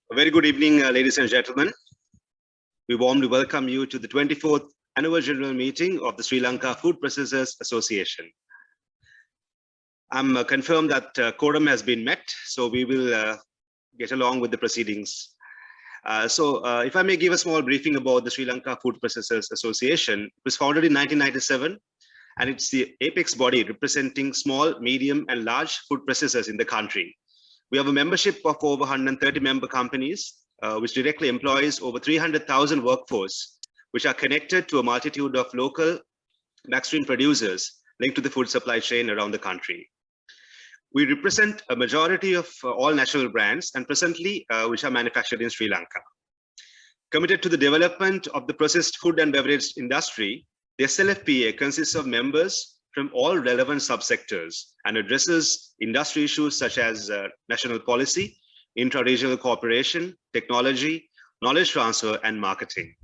A very good evening, ladies and gentlemen. We warmly welcome you to the 24th Annual General Meeting of the Sri Lanka Food Processors Association. I'm confirmed that quorum has been met, so we will get along with the proceedings. If I may give a small briefing about the Sri Lanka Food Processors Association, it was founded in 1997, and it's the apex body representing small, medium, and large food processors in the country. We have a membership of over 130 member companies, which directly employs over 300,000 workforce, which are connected to a multitude of local backstream producers linked to the food supply chain around the country. We represent a majority of all national brands and presently which are manufactured in Sri Lanka. Committed to the development of the processed food and beverage industry, the SLFPA consists of members from all relevant subsectors and addresses industry issues such as national policy, intra-regional cooperation, technology, knowledge transfer, and marketing.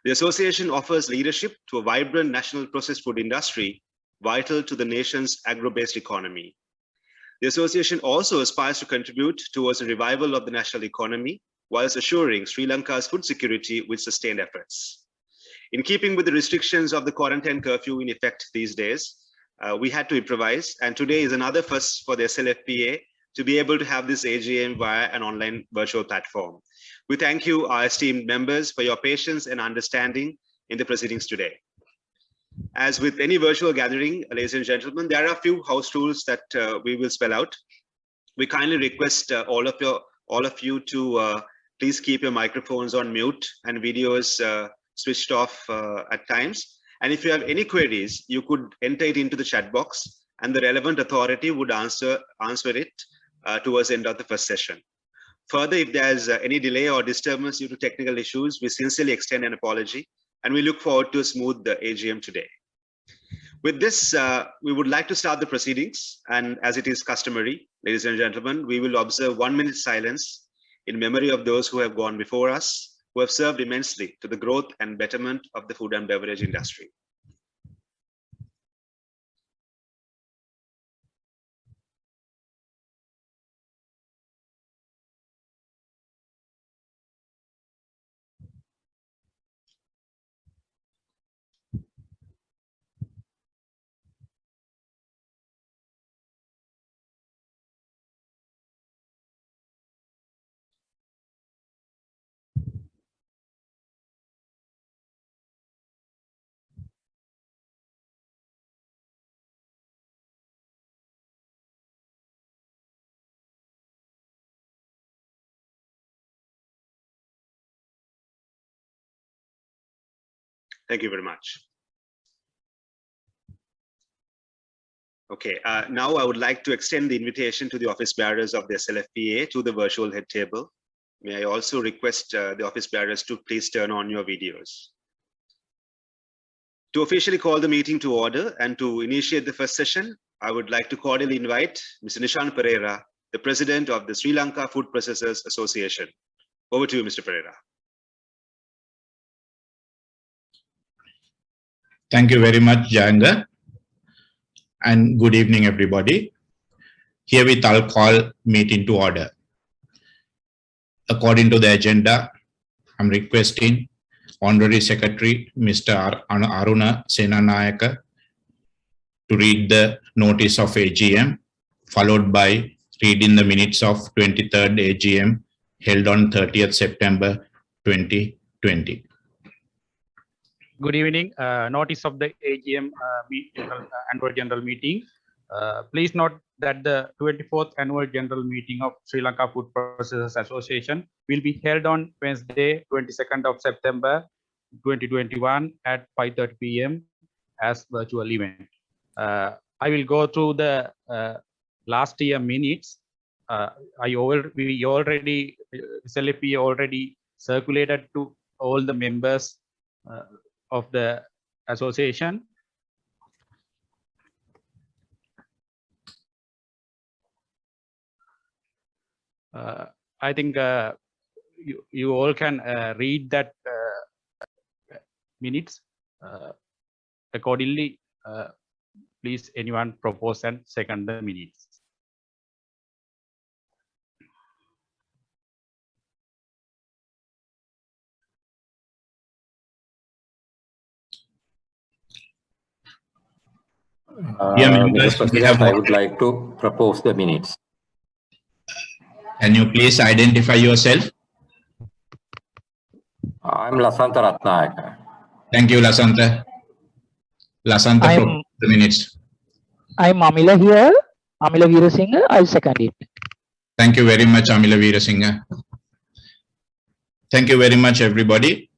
The association offers leadership to a vibrant national processed food industry vital to the nation's agro-based economy. The association also aspires to contribute towards the revival of the national economy whilst assuring Sri Lanka's food security with sustained efforts. In keeping with the restrictions of the quarantine curfew in effect these days, we had to improvise, and today is another first for the SLFPA to be able to have this AGM via an online virtual platform. We thank you, our esteemed members, for your patience and understanding in the proceedings today. As with any virtual gathering, ladies and gentlemen, there are a few house rules that we will spell out. We kindly request all of you to please keep your microphones on mute and videos switched off at times. And if you have any queries, you could enter it into the chat box and the relevant authority would answer it towards the end of the first session. Further, if there's any delay or disturbance due to technical issues, we sincerely extend an apology and we look forward to a smooth AGM today. With this, we would like to start the proceedings, and as it is customary, ladies and gentlemen, we will observe 1 minute silence in memory of those who have gone before us, who have served immensely to the growth and betterment of the food and beverage industry. Thank you very much. Okay, now I would like to extend the invitation to the office bearers of the SLFPA to the virtual head table. May I also request the office bearers to please turn on your videos. To officially call the meeting to order and to initiate the first session, I would like to cordially invite Mr. Nishan Pereira, the President of the Sri Lanka Food Processors Association. Over to you, Mr. Pereira. Thank you very much, Jayanga, and good evening, everybody. Herewith I'll call meeting to order. According to the agenda, I'm requesting Honorary Secretary Mr. Aruna Senanayaka to read the notice of AGM, followed by reading the minutes of 23rd AGM held on 30th September 2020. Good evening. Notice of the AGM Annual General Meeting. Please note that the 24th Annual General Meeting of Sri Lanka Food Processors Association will be held on Wednesday, 22nd of September 2021 at 5:30 p.m. as virtual event. I will go through the last year minutes. SLFPA already circulated to all the members of the association. I think you all can read that minutes accordingly. Please, anyone propose and second the minutes. Dear Mr. members, we President, have. I would like to propose the minutes. Can you please identify yourself? I'm Lasanta Ratnayaka. Thank you, Lasanta. Lasanta, propose the minutes. I'm Amila here. Amila Veerasinghe. I'll second it. Thank you very much, Amila Veerasinghe. Thank you very much, everybody.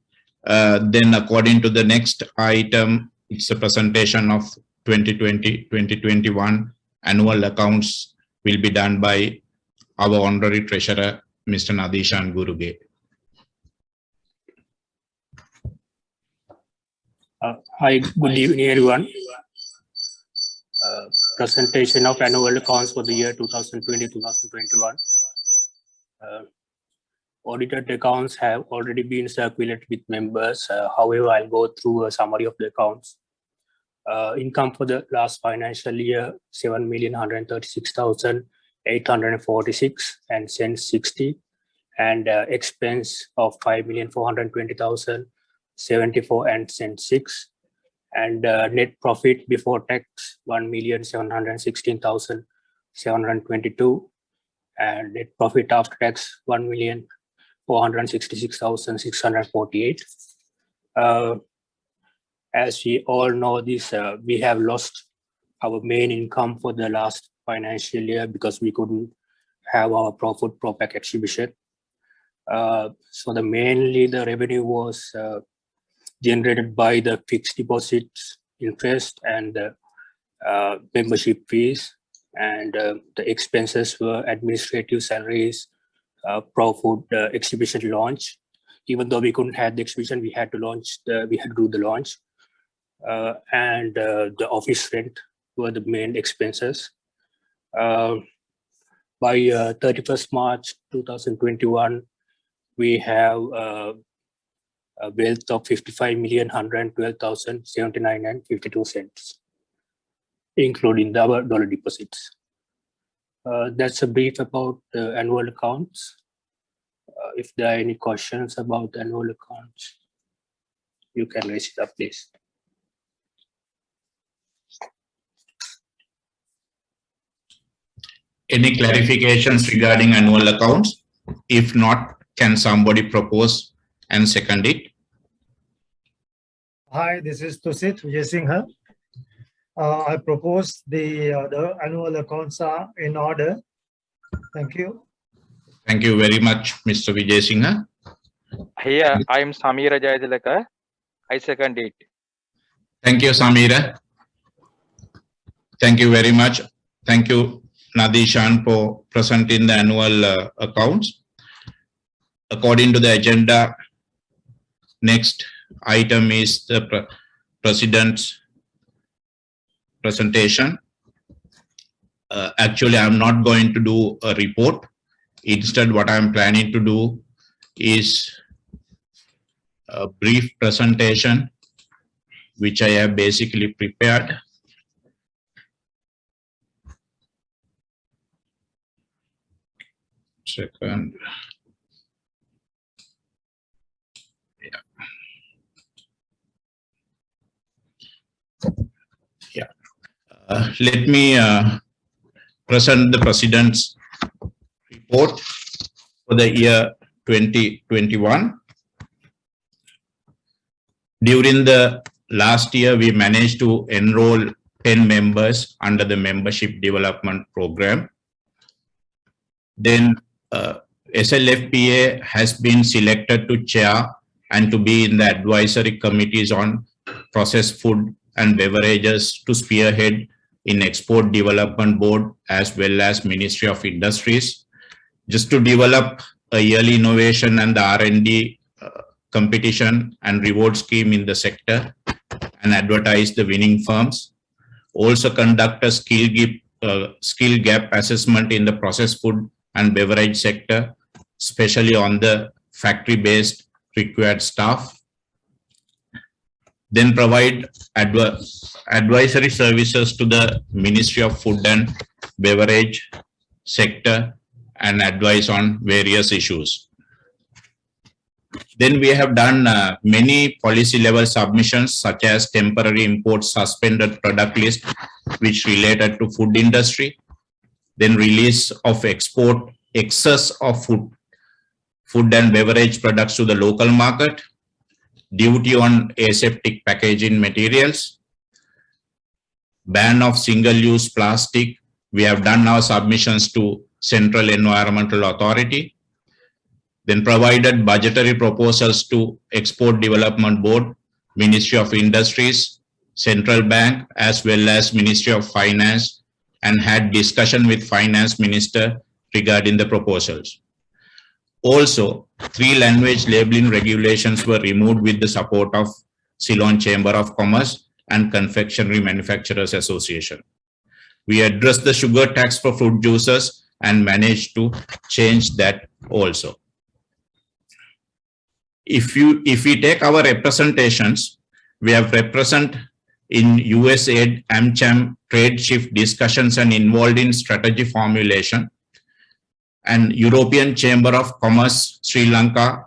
Then according to the next item, it's a presentation of 2020-2021 annual accounts will be done by our honorary treasurer, Mr. Nadishan Guruge. Hi, good evening, everyone. Presentation of annual accounts for the year 2020-2021. Audited accounts have already been circulated with members. However, I'll go through a summary of the accounts. Income for the last financial year, 7,136,846 and cents 60, and expense of 5,420,074 and cents 6, and net profit before tax 1,716,722, and net profit after tax 1,466,648. As we all know this, we have lost our main income for the last financial year because we couldn't have our Pro-Food Pro-Pack exhibition. So mainly the revenue was generated by the fixed deposits, interest, and membership fees, and the expenses were administrative salaries, Pro-Food exhibition launch. Even though we couldn't have the exhibition, we had to do the launch. And the office rent were the main expenses. By 31st March 2021, we have a wealth of 55,112,079 and 52 cents, including the dollar deposits. That's a brief about the annual accounts. If there are any questions about the annual accounts, you can raise it up, please. Any clarifications regarding annual accounts? If not, can somebody propose and second it? Hi, this is Tusit Vijayasinghe. I propose the annual accounts are in order. Thank you. Thank you very much, Mr. Vijayasinghe. Here, I am Samira Jayadilaka. I second it. Thank you, Samira. Thank you very much. Thank you, Nadishan, for presenting the annual accounts. According to the agenda, next item is the President's presentation. Actually, I'm not going to do a report. Instead, what I'm planning to do is a brief presentation, which I have basically prepared. Second. Let me present the President's report for the year 2021. During the last year, we managed to enroll 10 members under the membership development program. Then SLFPA has been selected to chair and to be in the advisory committees on processed food and beverages to spearhead in Export Development Board as well as Ministry of Industries, just to develop a yearly innovation and the R&D competition and reward scheme in the sector and advertise the winning firms. Also conduct a skill gap assessment in the processed food and beverage sector, especially on the factory-based required staff. Then provide advisory services to the Ministry of Food and Beverage sector and advise on various issues. Then we have done many policy level submissions such as temporary import suspended product list which related to food industry, then release of export excess of food and beverage products to the local market, duty on aseptic packaging materials, ban of single-use plastic. We have done our submissions to Central Environmental Authority, then provided budgetary proposals to Export Development Board, Ministry of Industries, Central Bank, as well as Ministry of Finance, and had discussion with Finance Minister regarding the proposals. Also, 3 language labeling regulations were removed with the support of Ceylon Chamber of Commerce and Confectionery Manufacturers Association. We addressed the sugar tax for fruit juices and managed to change that also. If we take our representations, we have represent in USAID, AmCham, trade shift discussions and involved in strategy formulation, and European Chamber of Commerce, Sri Lanka,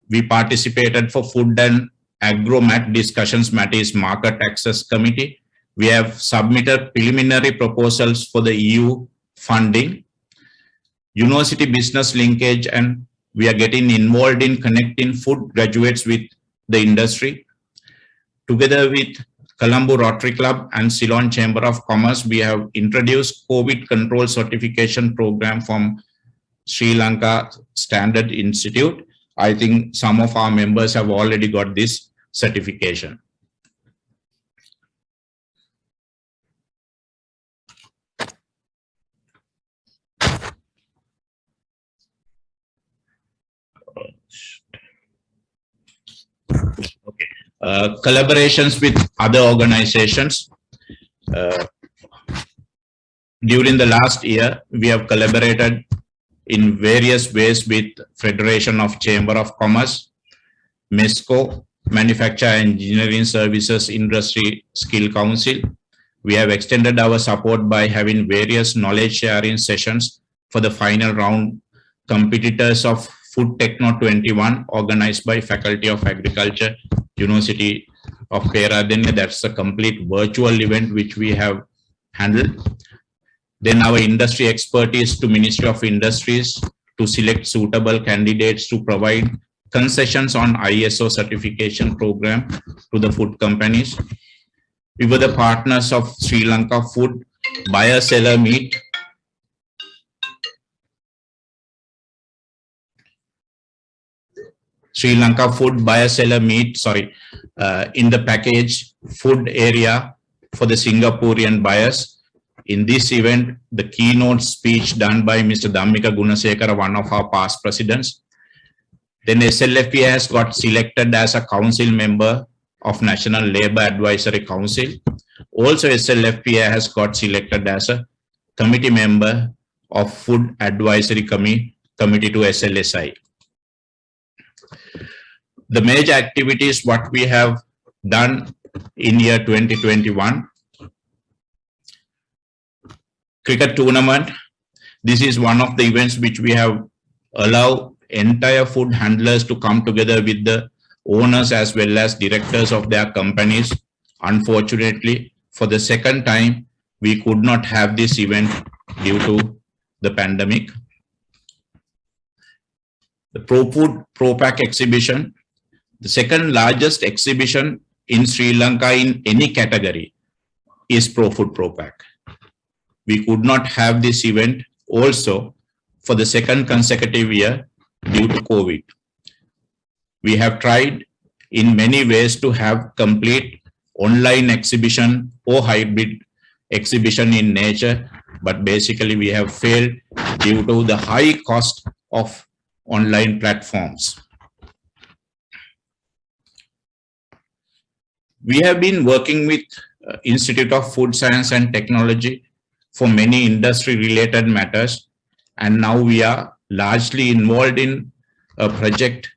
we participated for food and agro-mat discussions, MATI's Market Access Committee. We have submitted preliminary proposals for the EU funding, university business linkage, and we are getting involved in connecting food graduates with the industry. Together with Colombo Rotary Club and Ceylon Chamber of Commerce, we have introduced COVID control certification program from Sri Lanka Standard Institute. I think some of our members have already got this certification. Okay. Collaborations with other organizations. During the last year, we have collaborated in various ways with Federation of Chamber of Commerce, MESCO, Manufacture Engineering Services Industry Skill Council. We have extended our support by having various knowledge sharing sessions for the final round competitors of Food Techno 21 organized by Faculty of Agriculture, University of Peradeniya. That's a complete virtual event which we have handled. Then our industry expertise to Ministry of Industries to select suitable candidates to provide concessions on ISO certification program to the food companies. We were the partners of Sri Lanka Food Buyer-Seller Meet. Sri Lanka Food Buyer-Seller Meet, in the package food area for the Singaporean buyers. In this event, the keynote speech done by Mr. Dhammika Gunasekara, one of our past presidents. Then SLFPA has got selected as a council member of National Labour Advisory Council. Also, SLFPA has got selected as a committee member of Food Advisory Committee to SLSI. The major activities what we have done in year 2021. Cricket tournament. This is one of the events which we have allowed entire food handlers to come together with the owners as well as directors of their companies. Unfortunately, for the second time, we could not have this event due to the pandemic. The ProFood ProPack exhibition, the second largest exhibition in Sri Lanka in any category, is ProFood ProPack. We could not have this event also for the second consecutive year due to COVID. We have tried in many ways to have complete online exhibition or hybrid exhibition in nature, but basically we have failed due to the high cost of online platforms. We have been working with Institute of Food Science and Technology for many industry related matters, and now we are largely involved in a project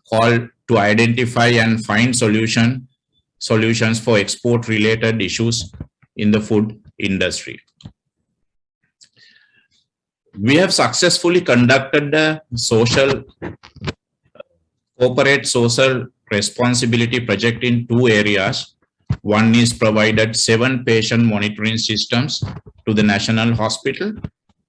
called to identify and find solutions for export related issues in the food industry. We have successfully conducted the social corporate social responsibility project in 2 areas. One is provided 7 patient monitoring systems to the National Hospital.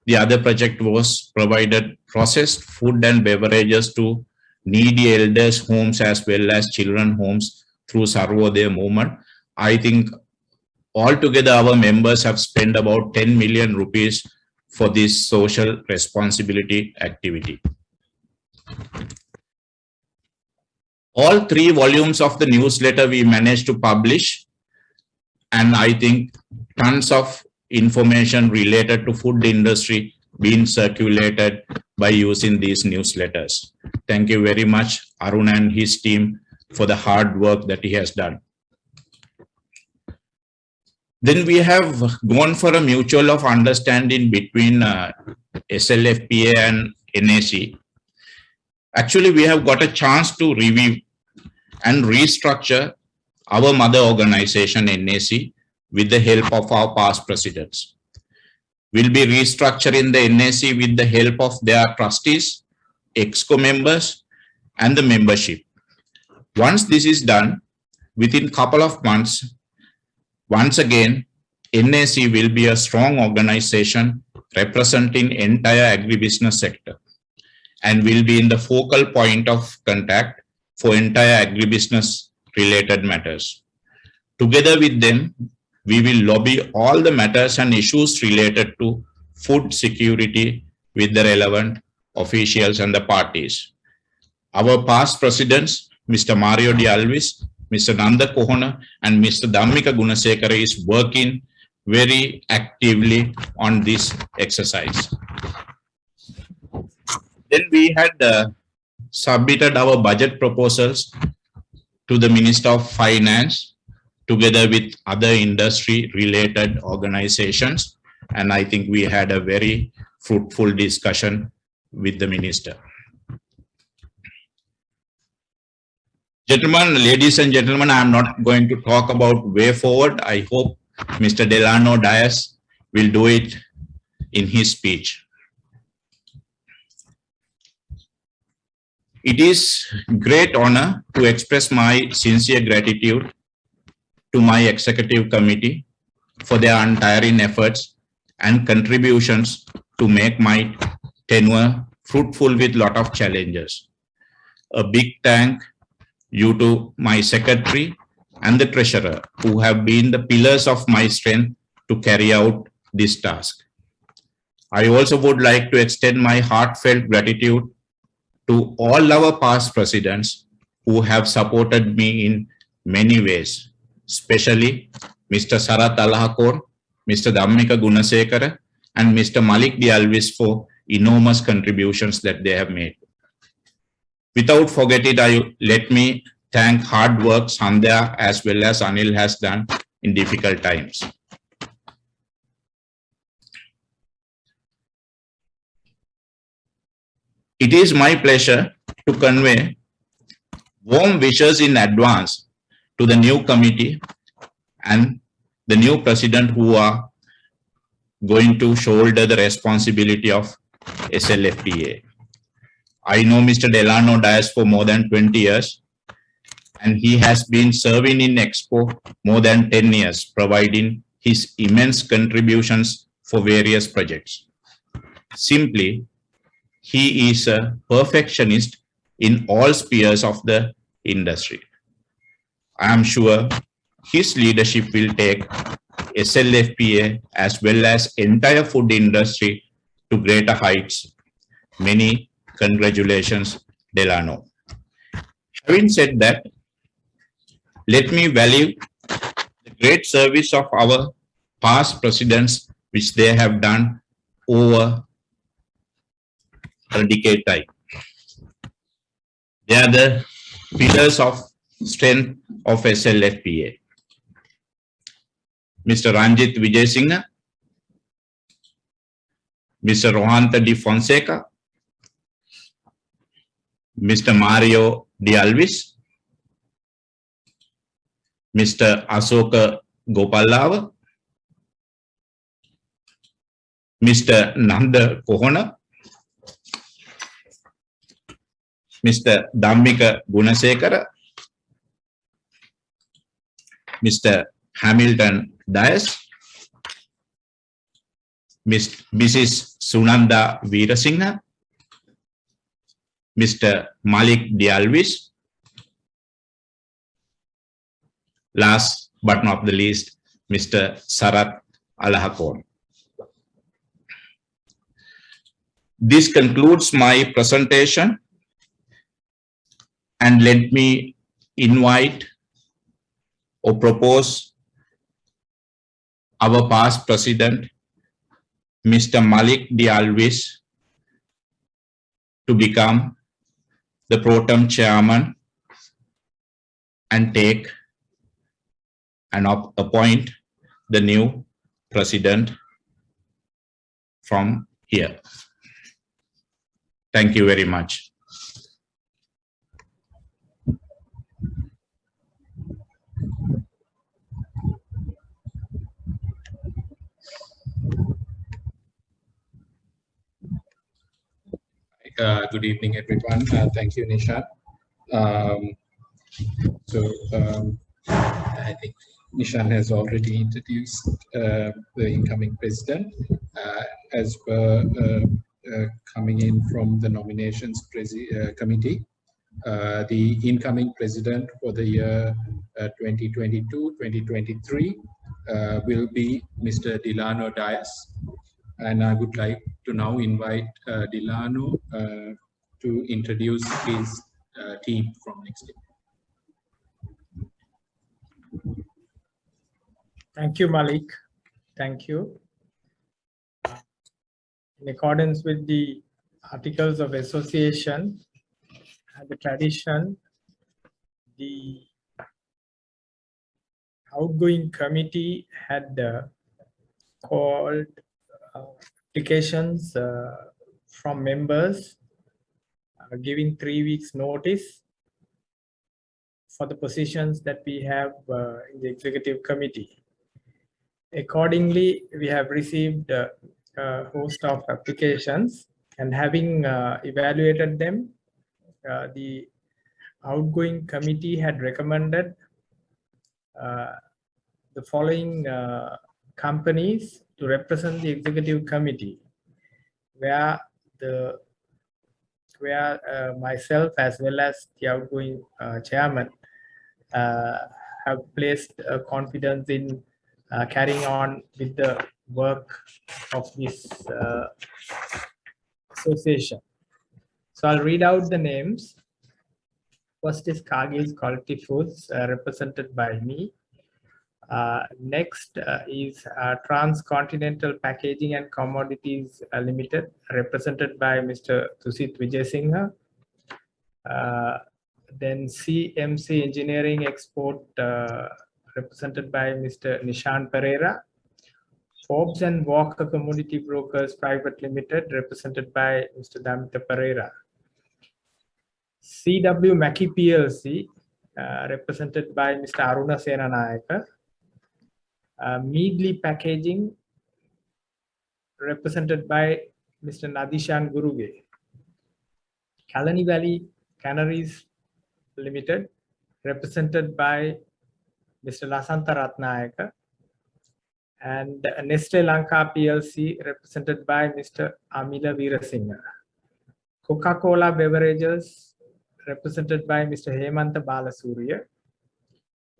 The other project was provided processed food and beverages to needy elders homes as well as children homes through Sarvodaya movement. I think altogether our members have spent about 10 million rupees for this social responsibility activity. All 3 volumes of the newsletter we managed to publish, and I think tons of information related to food industry being circulated by using these newsletters. Thank you very much, Arun and his team, for the hard work that he has done. Then we have gone for a mutual of understanding between SLFPA and NAC. Actually, we have got a chance to review and restructure our mother organization, NAC, with the help of our past presidents. We'll be restructuring the NAC with the help of their trustees, EXCO members, and the membership. Once this is done, within a couple of months, once again, NAC will be a strong organization representing entire agribusiness sector and will be in the focal point of contact for entire agribusiness related matters. Together with them, we will lobby all the matters and issues related to food security with the relevant officials and the parties. Our past presidents, Mr. Mario De Alvis, Mr. Nanda Kohona, and Mr. Dhammika Gunasekara is working very actively on this exercise. Then we had submitted our budget proposals to the Minister of Finance together with other industry related organizations. And I think we had a very fruitful discussion with the minister. Gentlemen, ladies and gentlemen, I am not going to talk about way forward. I hope Mr. Delano Dias will do it in his speech. It is great honor to express my sincere gratitude to my executive committee for their untiring efforts and contributions to make my tenure fruitful with lot of challenges. A big thank you to my secretary and the treasurer who have been the pillars of my strength to carry out this task. I also would like to extend my heartfelt gratitude to all our past presidents who have supported me in many ways, especially Mr. Sarath Alahakor, Mr. Dhammika Gunasekara, and Mr. Malik De Alvis for enormous contributions that they have made. Without forgetting, let me thank hard work Sandhya as well as Anil has done in difficult times. It is my pleasure to convey warm wishes in advance to the new committee and the new president who are going to shoulder the responsibility of SLFPA. I know Mr. Delano Dias for more than 20 years, and he has been serving in Expo more than 10 years, providing his immense contributions for various projects. Simply, he is a perfectionist in all spheres of the industry. I am sure his leadership will take SLFPA as well as entire food industry to greater heights. Many congratulations, Delano. Having said that, let me value the great service of our past presidents which they have done over a decade time. They are the pillars of strength of SLFPA. Mr. Ranjit Vijayasinghe, Mr. Rohantha De Fonseca, Mr. Mario De Alvis, Mr. Asoka Gopalava, Mr. Nanda Kohona, Mr. Dhammika Gunasekara, Mr. Hamilton Dias, Mrs. Sunanda Veerasinghe, Mr. Malik Dialvis, last but not the least, Mr. Sarat Alahakon. This concludes my presentation, and let me invite or propose our past president, Mr. Malik Dialvis, to become the pro tem chairman and take and appoint the new president from here. Thank you very much. Good evening, everyone. Thank you, Nishan. I think Nishan has already introduced the incoming president. As per coming in from the nominations committee, the incoming president for the year 2022-2023 will be Mr. Delano Dias. And I would like to now invite Delano to introduce his team from next year. Thank you, Malik. Thank you. In accordance with the Articles of Association and the tradition, the outgoing committee had called applications from members giving 3 weeks notice for the positions that we have in the executive committee. Accordingly, we have received a host of applications, and having evaluated them, the outgoing committee had recommended the following companies to represent the executive committee, where myself as well as the outgoing chairman have placed confidence in carrying on with the work of this association. So I'll read out the names. First is Cargill's Quality Foods, represented by me. Next is Transcontinental Packaging and Commodities Limited, represented by Mr. Tusit Vijayasinghe. Then CMC Engineering Export, represented by Mr. Nishan Pereira. Forbes and Walker Commodity Brokers Private Limited, represented by Mr. Damita Pereira. CW Mackey PLC, represented by Mr. Aruna Senanayaka. Meadley Packaging, represented by Mr. Nadishan Guruge. Kalani Valley Canneries Limited, represented by Mr. Lasantha Ratnayaka. And Nestle Lanka PLC, represented by Mr. Amila Veerasinghe. Coca-Cola Beverages, represented by Mr. Hemantha Balasurya.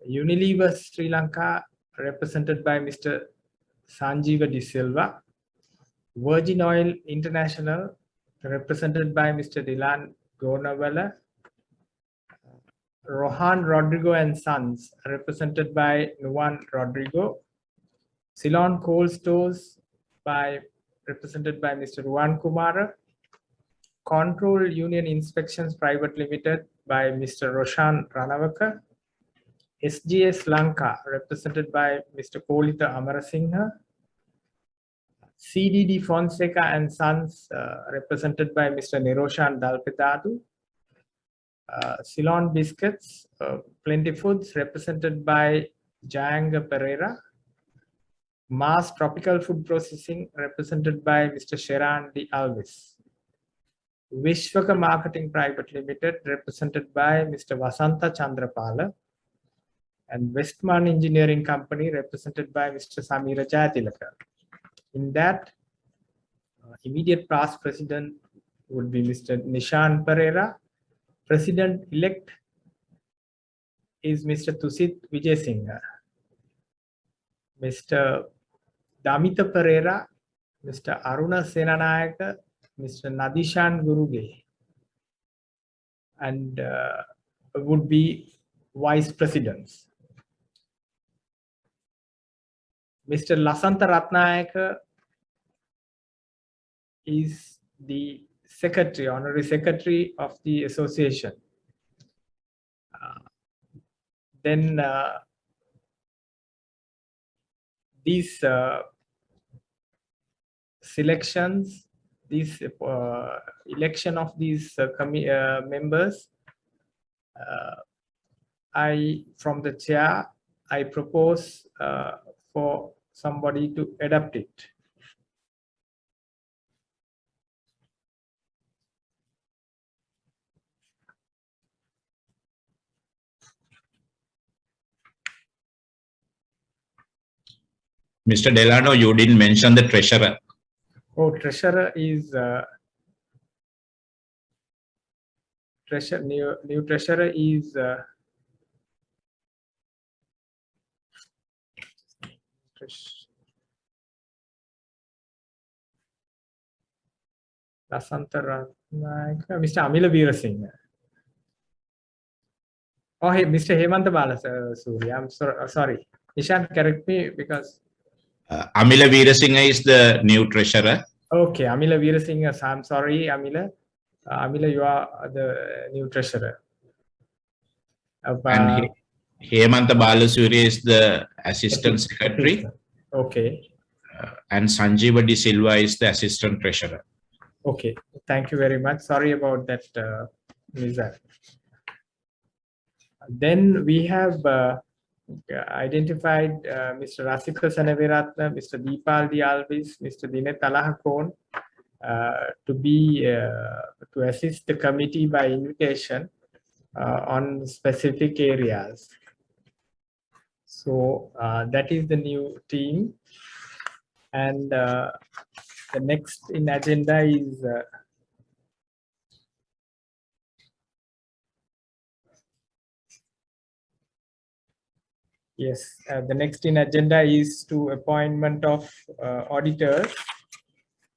Unilever Sri Lanka, represented by Mr. Sanjeeva De Silva. Virgin Oil International, represented by Mr. Dylan Gornawala. Rohan Rodrigo and Sons, represented by Nuwan Rodrigo. Ceylon Coal Stores, represented by Mr. Ruan Kumara. Control Union Inspections Private Limited by Mr. Roshan Ranawaka. SGS Lanka, represented by Mr. Kolita Amarasinghe. CDD Fonseca and Sons, represented by Mr. Niroshan Dalpedadu. Ceylon Biscuits, Plenty Foods, represented by Jayanga Pereira. Mars Tropical Food Processing, represented by Mr. Sheran D. Alvis. Vishwaka Marketing Private Limited, represented by Mr. Vasanta Chandrapala, and Westman Engineering Company, represented by Mr. Samira Jayatilaka. In that, immediate past president would be Mr. Nishan Pereira. President-elect is Mr. Tusit Vijayasinghe. Mr. Damita Pereira, Mr. Aruna Senanayaka, Mr. Nadishan Guruge, and would be vice presidents. Mr. Lasanta Ratnayaka is the secretary, honorary secretary of the association. Then these selections, this election of these members, from the chair, I propose for somebody to adopt it. Mr. Delano, you didn't mention the treasurer. Oh, treasurer is new treasurer is Mr. Amila Veerasinghe. Oh, hey, Mr. Hemanta Balasuri. I'm sorry. Nishan, correct me because Amila Veerasinghe is the new treasurer. Okay, Amila Veerasinghe. I'm sorry, Amila. Amila, you are the new treasurer. And Hemanta Balasuri is the assistant secretary. Okay. And Sanjeeva De Silva is the assistant treasurer. Okay, thank you very much. Sorry about that, Nizar. Then we have identified Mr. Rasika Sanaviratna, Mr. Deepal Dialvis, Mr. Dinet Alahakon to be to assist the committee by invitation on specific areas. So that is the new team, and the next in agenda is yes, the next in agenda is to appointment of auditors.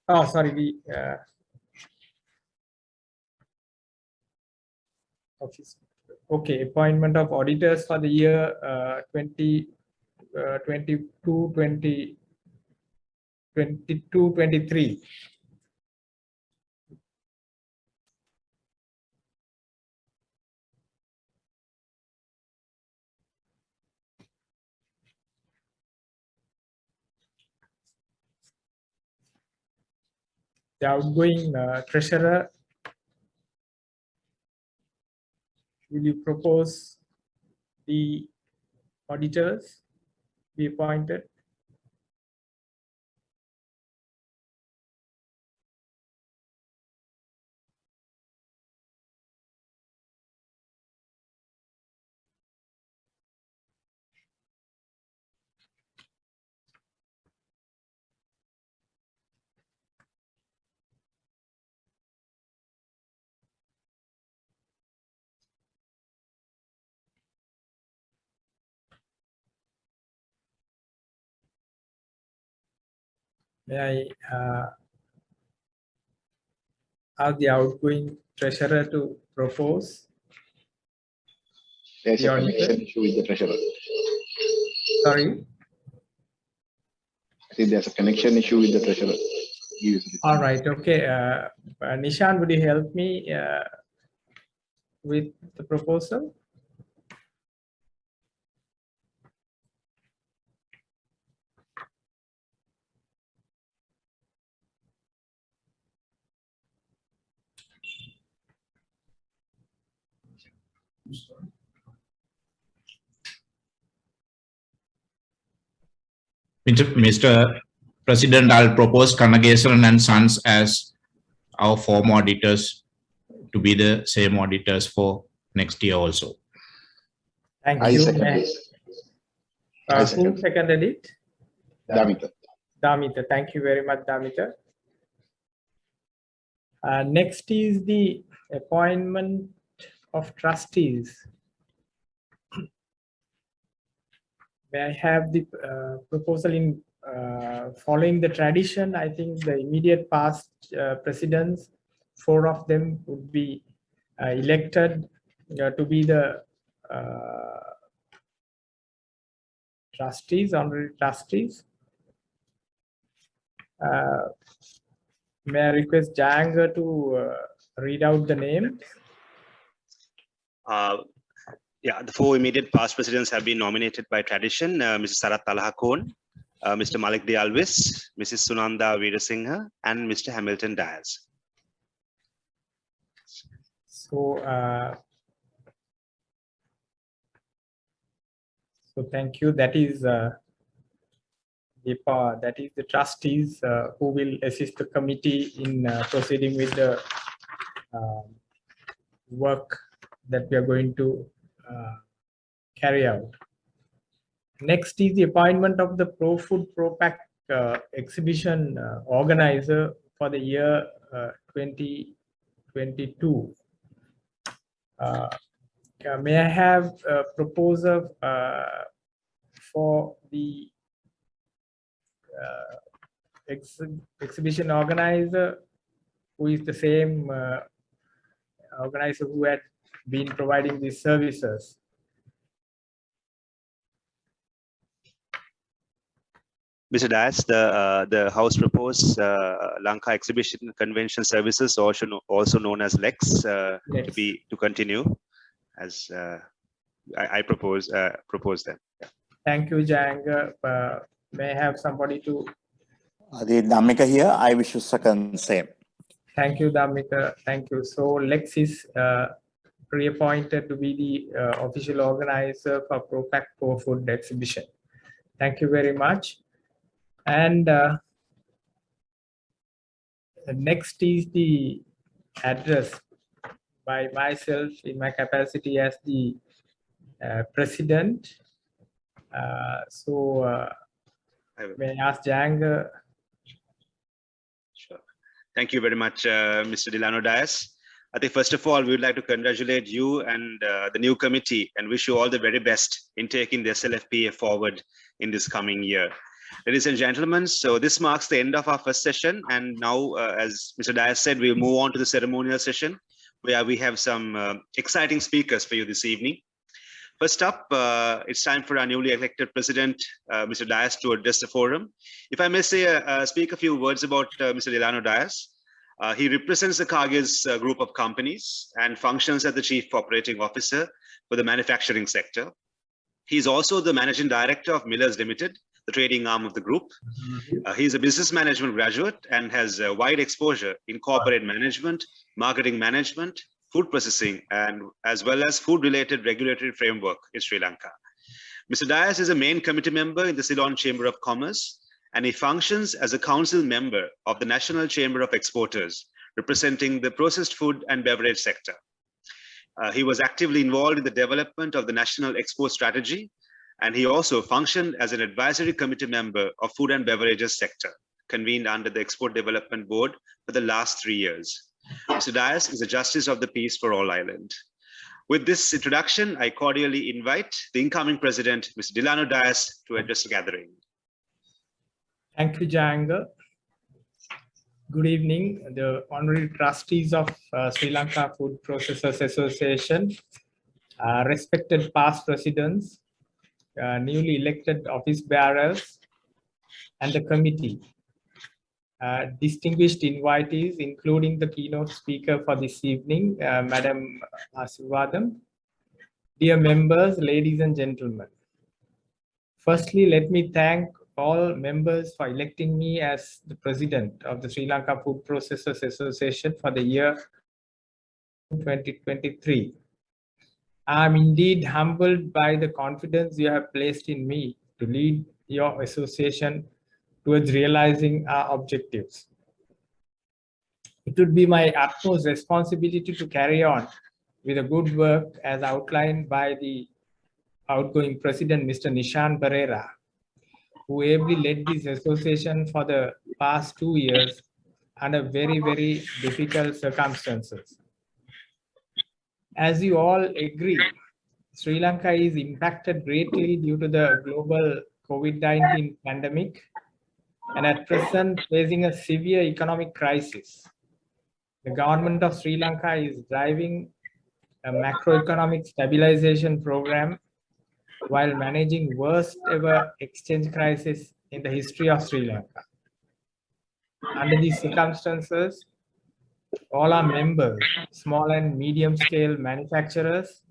Oh, sorry, okay, appointment of auditors for the year 22-23. The outgoing treasurer, will you propose the auditors be appointed? May I ask the outgoing treasurer to propose? There's a connection issue with the treasurer. Sorry? I think there's a connection issue with the treasurer. All right, okay. Nishan, would you help me with the proposal? Mr. President, I'll propose Kannagasaran and Sons as our former auditors to be the same auditors for next year also. Thank I you. second this. I Who second. seconded it? Damita. Damita. Thank you very much, Damita. Next is the appointment of trustees. May I have the proposal in following the tradition? I think the immediate past presidents, 4 of them would be elected to be the trustees, honorary trustees. May I request Jang to read out the name? Yeah, the 4 immediate past presidents have been nominated by tradition: Mrs. Sarat Talahakon, Mr. Malik Dialvis, Mrs. Sunanda Veerasinghe, and Mr. Hamilton Diaz. So, thank you. That is the trustees who will assist the committee in proceeding with the work that we are going to carry out. Next is the appointment of the Pro Food Pro Pack exhibition organizer for the year 2022. May I have a proposal for the exhibition organizer, who is the same organizer who had been providing these services? Mr. Dias, the House proposed Lanka Exhibition Convention Services, also known as LEX, to continue, as I propose them. Yeah. Thank you, Jang. May I have somebody to? The Damika here. I wish to second same. Thank you, Damika. Thank you. So Lex is reappointed to be the official organizer for ProPack Pro Food exhibition. Thank you very much. And next is the address by myself in my capacity as the president. May I ask Jang? Sure. Thank you very much, Mr. Delano Dias. I think first of all, we would like to congratulate you and the new committee and wish you all the very best in taking the SLFPA forward in this coming year. Ladies and gentlemen, so this marks the end of our first session. And now, as Mr. Dias said, we'll move on to the ceremonial session, where we have some exciting speakers for you this evening. First up, it's time for our newly elected president, Mr. Dias, to address the forum. If I may say, speak a few words about Mr. Delano Dias. He represents the Cargill's group of companies and functions as the chief operating officer for the manufacturing sector. He's also the managing director of Millers Limited, the trading arm of the group. He's a business management graduate and has a wide exposure in corporate management, marketing management, food processing, and as well as food-related regulatory framework in Sri Lanka. Mr. Dias is a main committee member in the Ceylon Chamber of Commerce, and he functions as a council member of the National Chamber of Exporters, representing the processed food and beverage sector. He was actively involved in the development of the National Export Strategy, and he also functioned as an advisory committee member of Food and Beverages sector, convened under the Export Development Board for the last 3 years. Mr. Dias is a Justice of the Peace for All Island. With this introduction, I cordially invite the incoming president, Mr. Delano Dias, to address the gathering. Thank you, Jang. Good evening, the honorary trustees of Sri Lanka Food Processors Association, respected past presidents, newly elected office bearers, and the committee. Distinguished invitees, including the keynote speaker for this evening, Madam Asivadam. Dear members, ladies and gentlemen. Firstly, let me thank all members for electing me as the president of the Sri Lanka Food Processors Association for the year 2023. I'm indeed humbled by the confidence you have placed in me to lead your association towards realizing our objectives. The It would be my utmost responsibility to carry on with the good work as outlined by the outgoing president, Mr. Nishan Pereira, who ably led this association for the past 2 years under very, very difficult circumstances. As you all agree, Sri Lanka is impacted greatly due to the global COVID-19 pandemic and at present facing a severe economic crisis. The government of Sri Lanka is driving a macroeconomic stabilization program while managing worst ever exchange crisis in the history of Sri Lanka. Under these circumstances, all our members, small and medium scale manufacturers,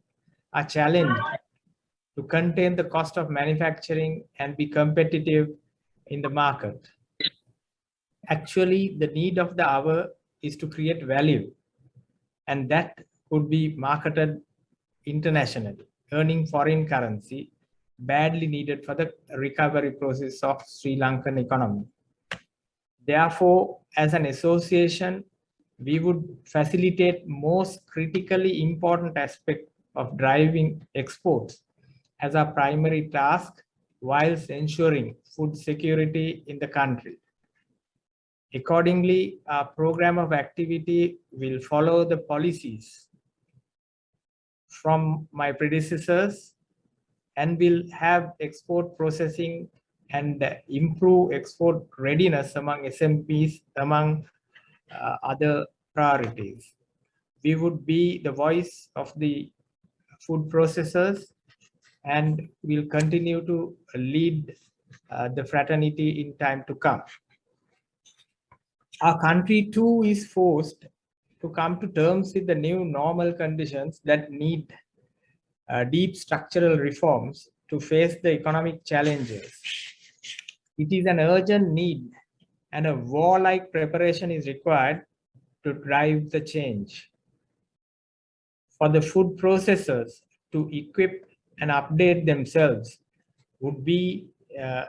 are challenged to contain the cost of manufacturing and be competitive in the market. Actually, the need of the hour is to create value, and that could be marketed internationally, earning foreign currency badly needed for the recovery process of Sri Lankan economy. Therefore, as an association, we would facilitate most critically important aspect of driving exports as our primary task whilst ensuring food security in the country. Accordingly, our program of activity will follow the policies from my predecessors and will have export processing and improve export readiness among SMPs, among other priorities. We would be the voice of the food processors and will continue to lead the fraternity in time to come. Our country too is forced to come to terms with the new normal conditions that need deep structural reforms to face the economic challenges. It is an urgent need and a warlike preparation is required to drive the change. For the food processors to equip and update themselves would be a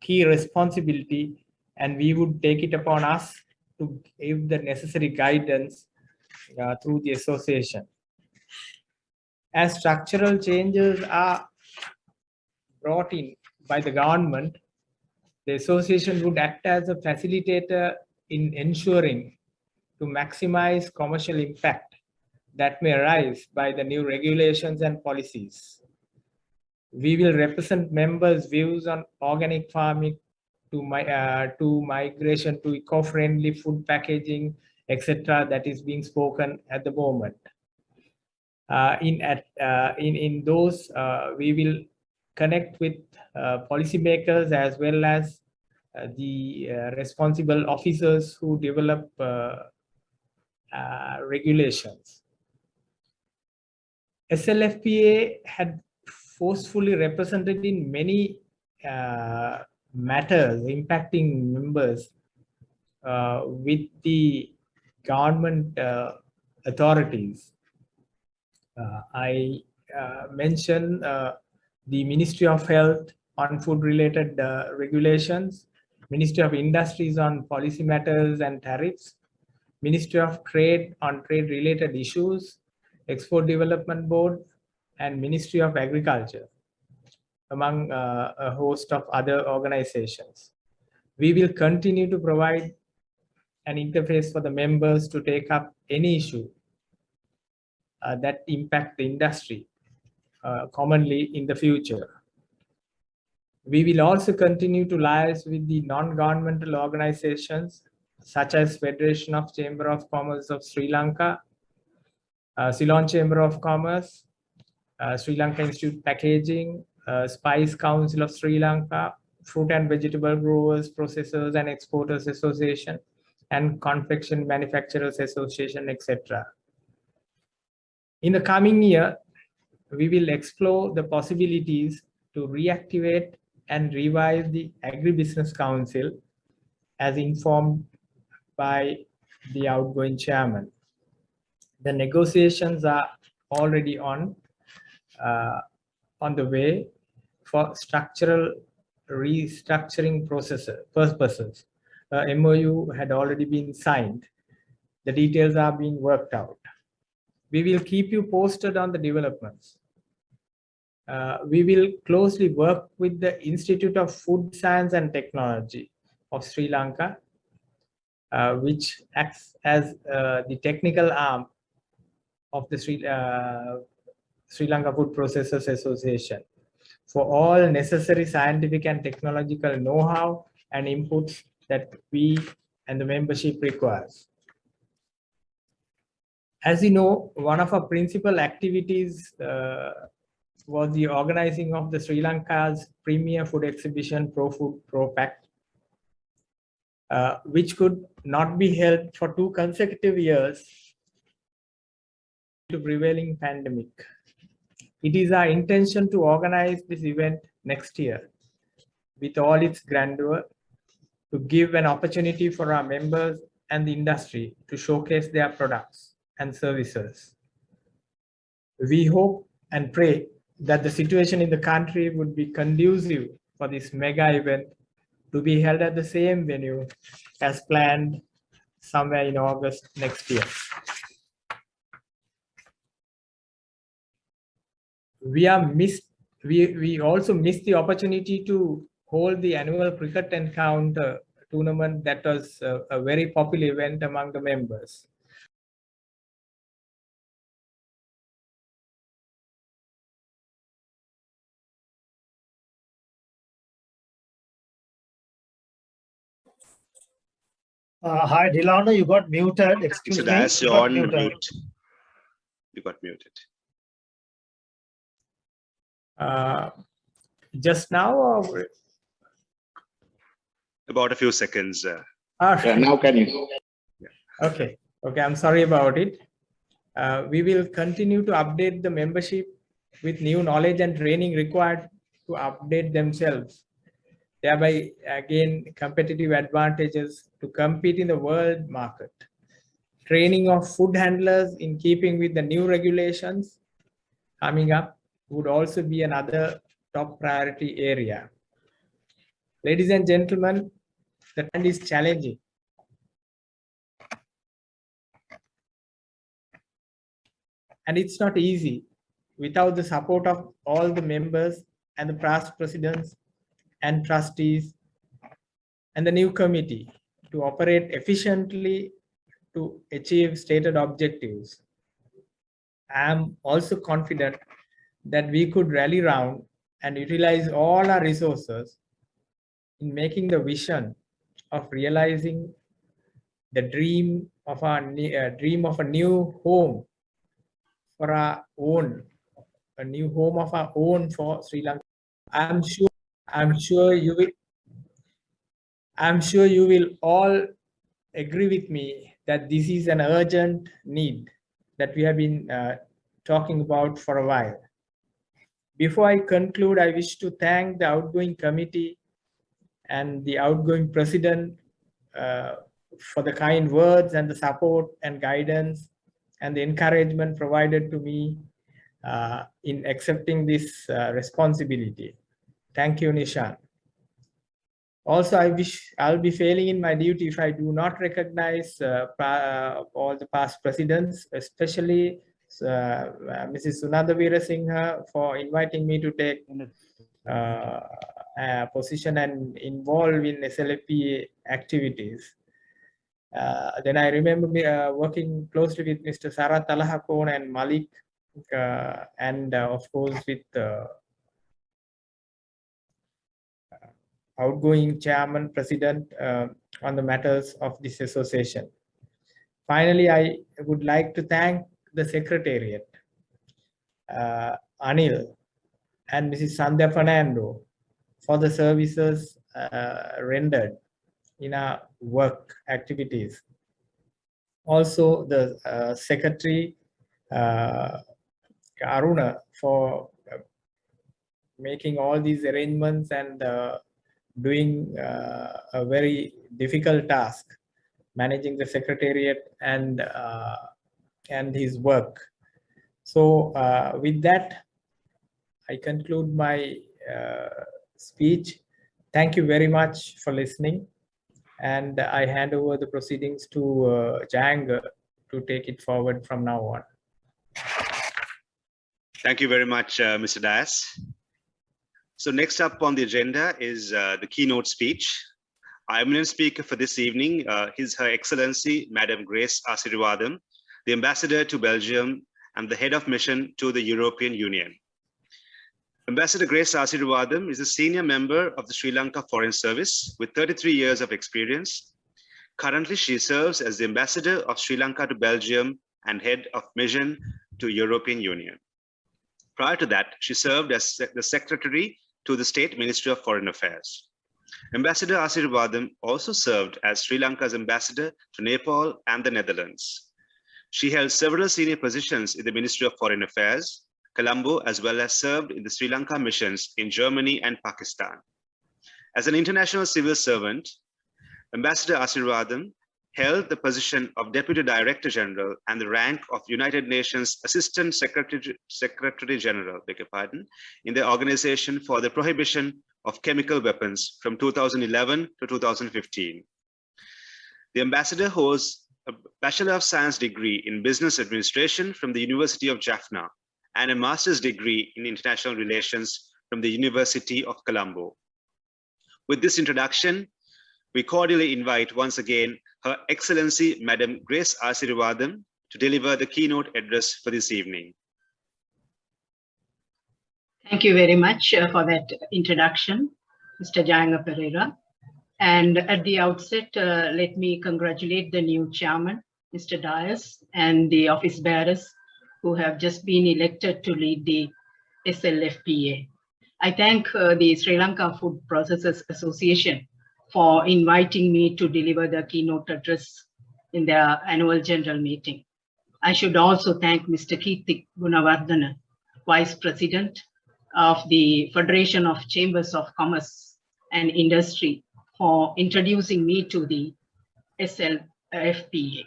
key responsibility, and we would take it upon us to give the necessary guidance through the association. As structural changes are brought in by the government, the association would act as a facilitator in ensuring to maximize commercial impact that may arise by the new regulations and policies. We will represent members' views on organic farming to migration to eco-friendly food packaging, etc. that is being spoken at the moment. In those, we will connect with policymakers as well as the responsible officers who develop regulations. SLFPA had forcefully represented in many matters impacting members with the government authorities. I mentioned the Ministry of Health on food-related regulations, Ministry of Industries on policy matters and tariffs, Ministry of Trade on trade-related issues, Export Development Board, and Ministry of Agriculture, among a host of other organizations. We will continue to provide an interface for the members to take up any issue that impact the industry commonly in the future. We will also continue to liaise with the non-governmental organizations such as Federation of Chamber of Commerce of Sri Lanka, Ceylon Chamber of Commerce, Sri Lanka Institute Packaging, Spice Council of Sri Lanka, Fruit and Vegetable Growers, Processors and Exporters Association, and Confection Manufacturers Association, etc. In the coming year, we will explore the possibilities to reactivate and revive the Agribusiness Council as informed by the outgoing chairman. The negotiations are already on the way for structural restructuring purposes. MOU had already been signed. The details are being worked out. We will keep you posted on the developments. We will closely work with the Institute of Food Science and Technology of Sri Lanka, which acts as the technical arm of the Sri Lanka Food Processors Association for all necessary scientific and technological know-how and inputs that we and the membership requires. As you know, one of our principal activities was the organizing of the Sri Lanka's premier food exhibition, ProFood ProPack, which could not be held for 2 consecutive years due to prevailing pandemic. It is our intention to organize this event next year with all its grandeur, to give an opportunity for our members and the industry to showcase their products and services. We hope and pray that the situation in the country would be conducive for this mega event to be held at the same venue as planned somewhere in August next year. We also missed the opportunity to hold the annual cricket encounter tournament that was a very popular event among the members. Hi, Dilana, you got muted. Excuse me. As you're on mute. You got muted. Just now or about a few seconds. Now can you? Okay, I'm sorry about it. We will continue to update the membership with new knowledge and training required to update themselves, thereby gain competitive advantages to compete in the world market. Training of food handlers in keeping with the new regulations coming up would also be another top priority area. Ladies and gentlemen, the trend is challenging. And it's not easy without the support of all the members and the past presidents and trustees and the new committee to operate efficiently to achieve stated objectives. I am also confident that we could rally round and utilize all our resources in making the vision of realizing the dream of a new home for our own, a new home of our own for Sri Lanka. I'm sure you will all agree with me that this is an urgent need that we have been talking about for a while. Before I conclude, I wish to thank the outgoing committee and the outgoing president for the kind words and the support and guidance and the encouragement provided to me in accepting this responsibility. Thank you, Nishan. Also, I wish I'll be failing in my duty if I do not recognize all the past presidents, especially Mrs. Sunanda Veerasinghe, for inviting me to take a position and involve in SLFPA activities. Then I remember working closely with Mr. Sarath Alahakon and Malik, and of course with outgoing chairman, president on the matters of this association. Finally, I would like to thank the secretariat, Anil and Mrs. Sandhya Fernando, for the services rendered in our work activities. Also the secretary, Aruna, for making all these arrangements and doing a very difficult task, managing the secretariat and his work. So with that, I conclude my speech. Thank you very much for listening. And I hand over the proceedings to Jang to take it forward from now on. Thank you very much, Mr. Dias. So next up on the agenda is the keynote speech. Our eminent speaker for this evening is Her Excellency, Madam Grace Asirwadam, the Ambassador to Belgium and the Head of Mission to the European Union. Ambassador Grace Asirwadam is a senior member of the Sri Lanka Foreign Service with 33 years of experience. Currently, she serves as the Ambassador of Sri Lanka to Belgium and Head of Mission to European Union. Prior to that, she served as the Secretary to the State Ministry of Foreign Affairs. Ambassador Asirwadam also served as Sri Lanka's ambassador to Nepal and the Netherlands. She held several senior positions in the Ministry of Foreign Affairs, Colombo, as well as served in the Sri Lanka missions in Germany and Pakistan. As an international civil servant, Ambassador Asirwadam held the position of Deputy Director General and the rank of United Nations Assistant Secretary General, in the Organization for the Prohibition of Chemical Weapons from 2011 to 2015. The ambassador holds a Bachelor of Science degree in Business Administration from the University of Jaffna and a master's degree in International Relations from the University of Colombo. With this introduction, we cordially invite once again Her Excellency, Madam Grace Asirwadam, to deliver the keynote address for this evening. Thank you very much for that introduction, Mr. Janga Pereira. And at the outset, let me congratulate the new chairman, Mr. Dias, and the office bearers who have just been elected to lead the SLFPA. I thank the Sri Lanka Food Processors Association for inviting me to deliver the keynote address in their annual general meeting. I should also thank Mr. Kirti Gunawardana, Vice President of the Federation of Chambers of Commerce and Industry, for introducing me to the SLFPA.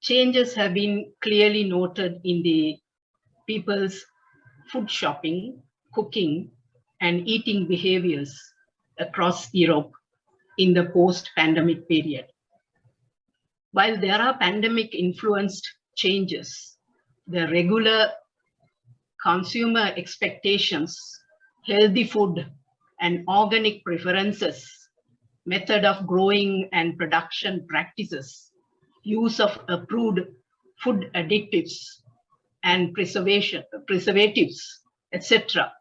Changes have been clearly noted in the people's food shopping, cooking, and eating behaviors across Europe in the post-pandemic period. While there are pandemic-influenced changes, the regular consumer expectations, healthy food, and organic preferences, method of growing and production practices, use of approved food additives and preservatives, etc.,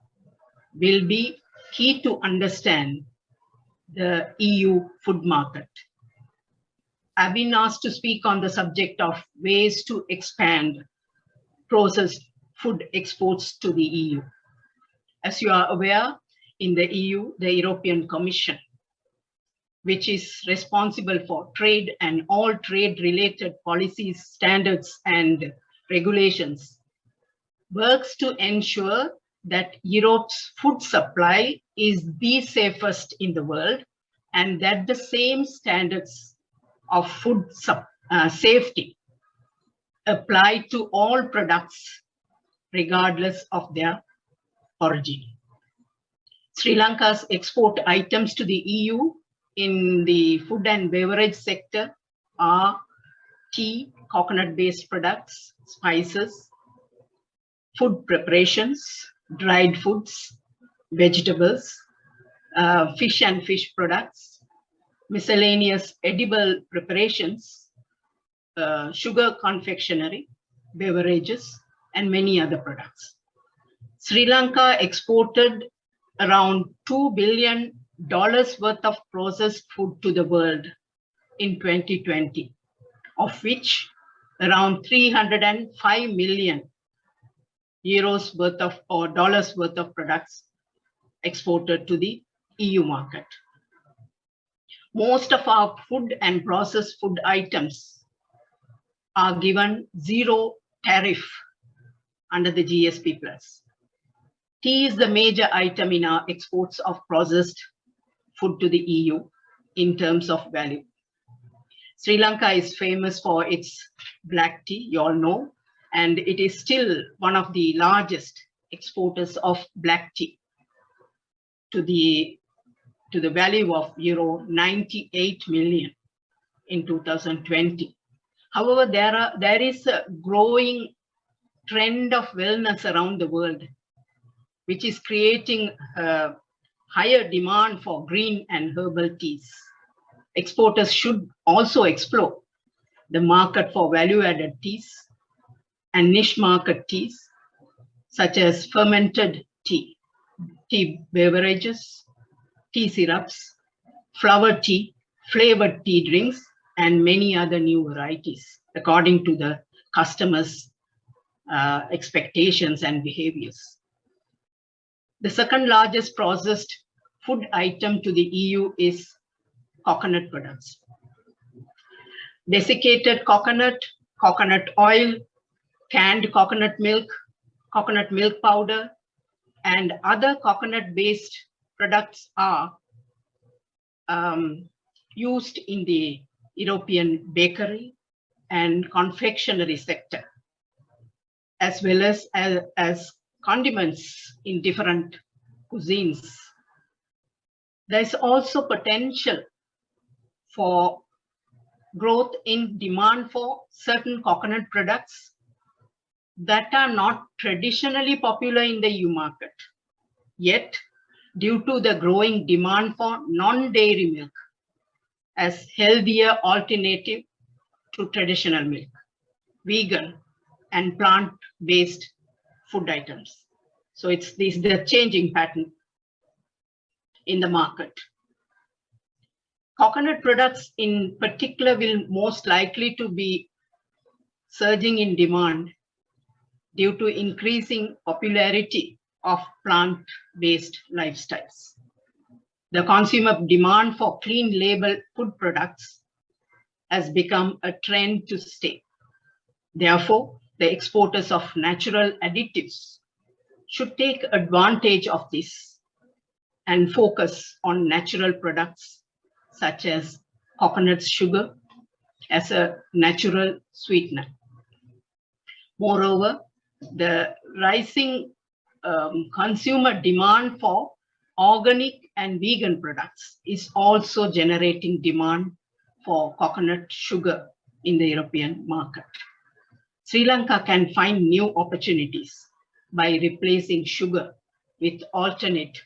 will be key to understand the EU food market. I've been asked to speak on the subject of ways to expand processed food exports to the EU. As you are aware, in the EU, the European Commission, which is responsible for trade and all trade-related policies, standards, and regulations, works to ensure that Europe's food supply is the safest in the world, and that the same standards of food safety apply to all products regardless of their origin. Sri Lanka's export items to the EU in the food and beverage sector are tea, coconut-based products, spices, food preparations, dried foods, vegetables, fish and fish products, miscellaneous edible preparations, sugar confectionery, beverages, and many other products. Sri Lanka exported around $2 billion worth of processed food to the world in 2020, of which around 305 million euros worth of or dollars worth of products exported to the EU market. Most of our food and processed food items are given zero tariff under the GSP+. Tea is the major item in our exports of processed food to the EU in terms of value. Sri Lanka is famous for its black tea, you all know, and it is still one of the largest exporters of black tea to the to the value of euro 98 million in 2020. However, there is a growing trend of wellness around the world, which is creating a higher demand for green and herbal teas. Exporters should also explore the market for value-added teas and niche market teas, such as fermented tea, tea beverages, tea syrups, flower tea, flavored tea drinks, and many other new varieties, according to the customers' expectations and behaviors. The second largest processed food item to the EU is coconut products. Desiccated coconut, coconut oil, canned coconut milk powder, and other coconut-based products are used in the European bakery and confectionery sector, as well as condiments in different cuisines. There is also potential for growth in demand for certain coconut products that are not traditionally popular in the EU market. Yet, due to the growing demand for non-dairy milk as healthier alternative to traditional milk, vegan and plant-based food items. So it's the changing pattern in the market. Coconut products in particular will most likely to be surging in demand due to increasing popularity of plant-based lifestyles. The consumer demand for clean label food products has become a trend to stay. Therefore, the exporters of natural additives should take advantage of this and focus on natural products such as coconut sugar as a natural sweetener. Moreover, the rising consumer demand for organic and vegan products is also generating demand for coconut sugar in the European market. Sri Lanka can find new opportunities by replacing sugar with alternate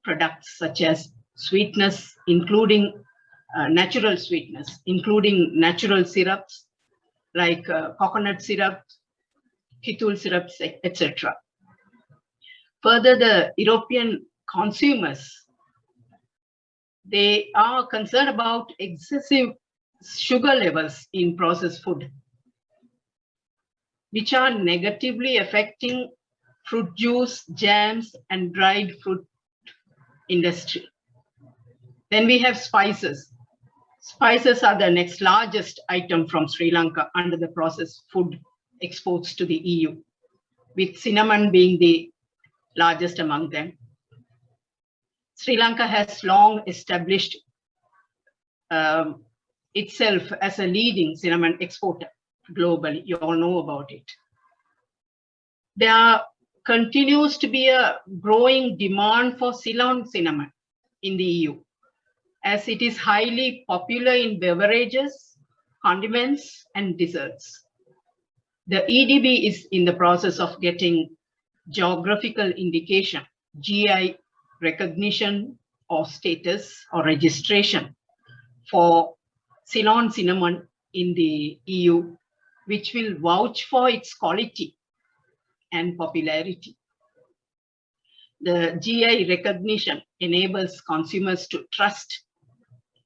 products such as sweetness, including natural sweetness, including natural syrups like coconut syrup, ketul syrups, etc. Further, the European consumers, they are concerned about excessive sugar levels in processed food, which are negatively affecting fruit juice, jams, and dried fruit industry. Then we have spices. Spices are the next largest item from Sri Lanka under the processed food exports to the EU, with cinnamon being the largest among them. Sri Lanka has long established itself as a leading cinnamon exporter globally. You all know about it. There continues to be a growing demand for Ceylon cinnamon in the EU, as it is highly popular in beverages, condiments, and desserts. The EDB is in the process of getting geographical indication, GI recognition or status or registration for Ceylon cinnamon in the EU, which will vouch for its quality and popularity. The GI recognition enables consumers to trust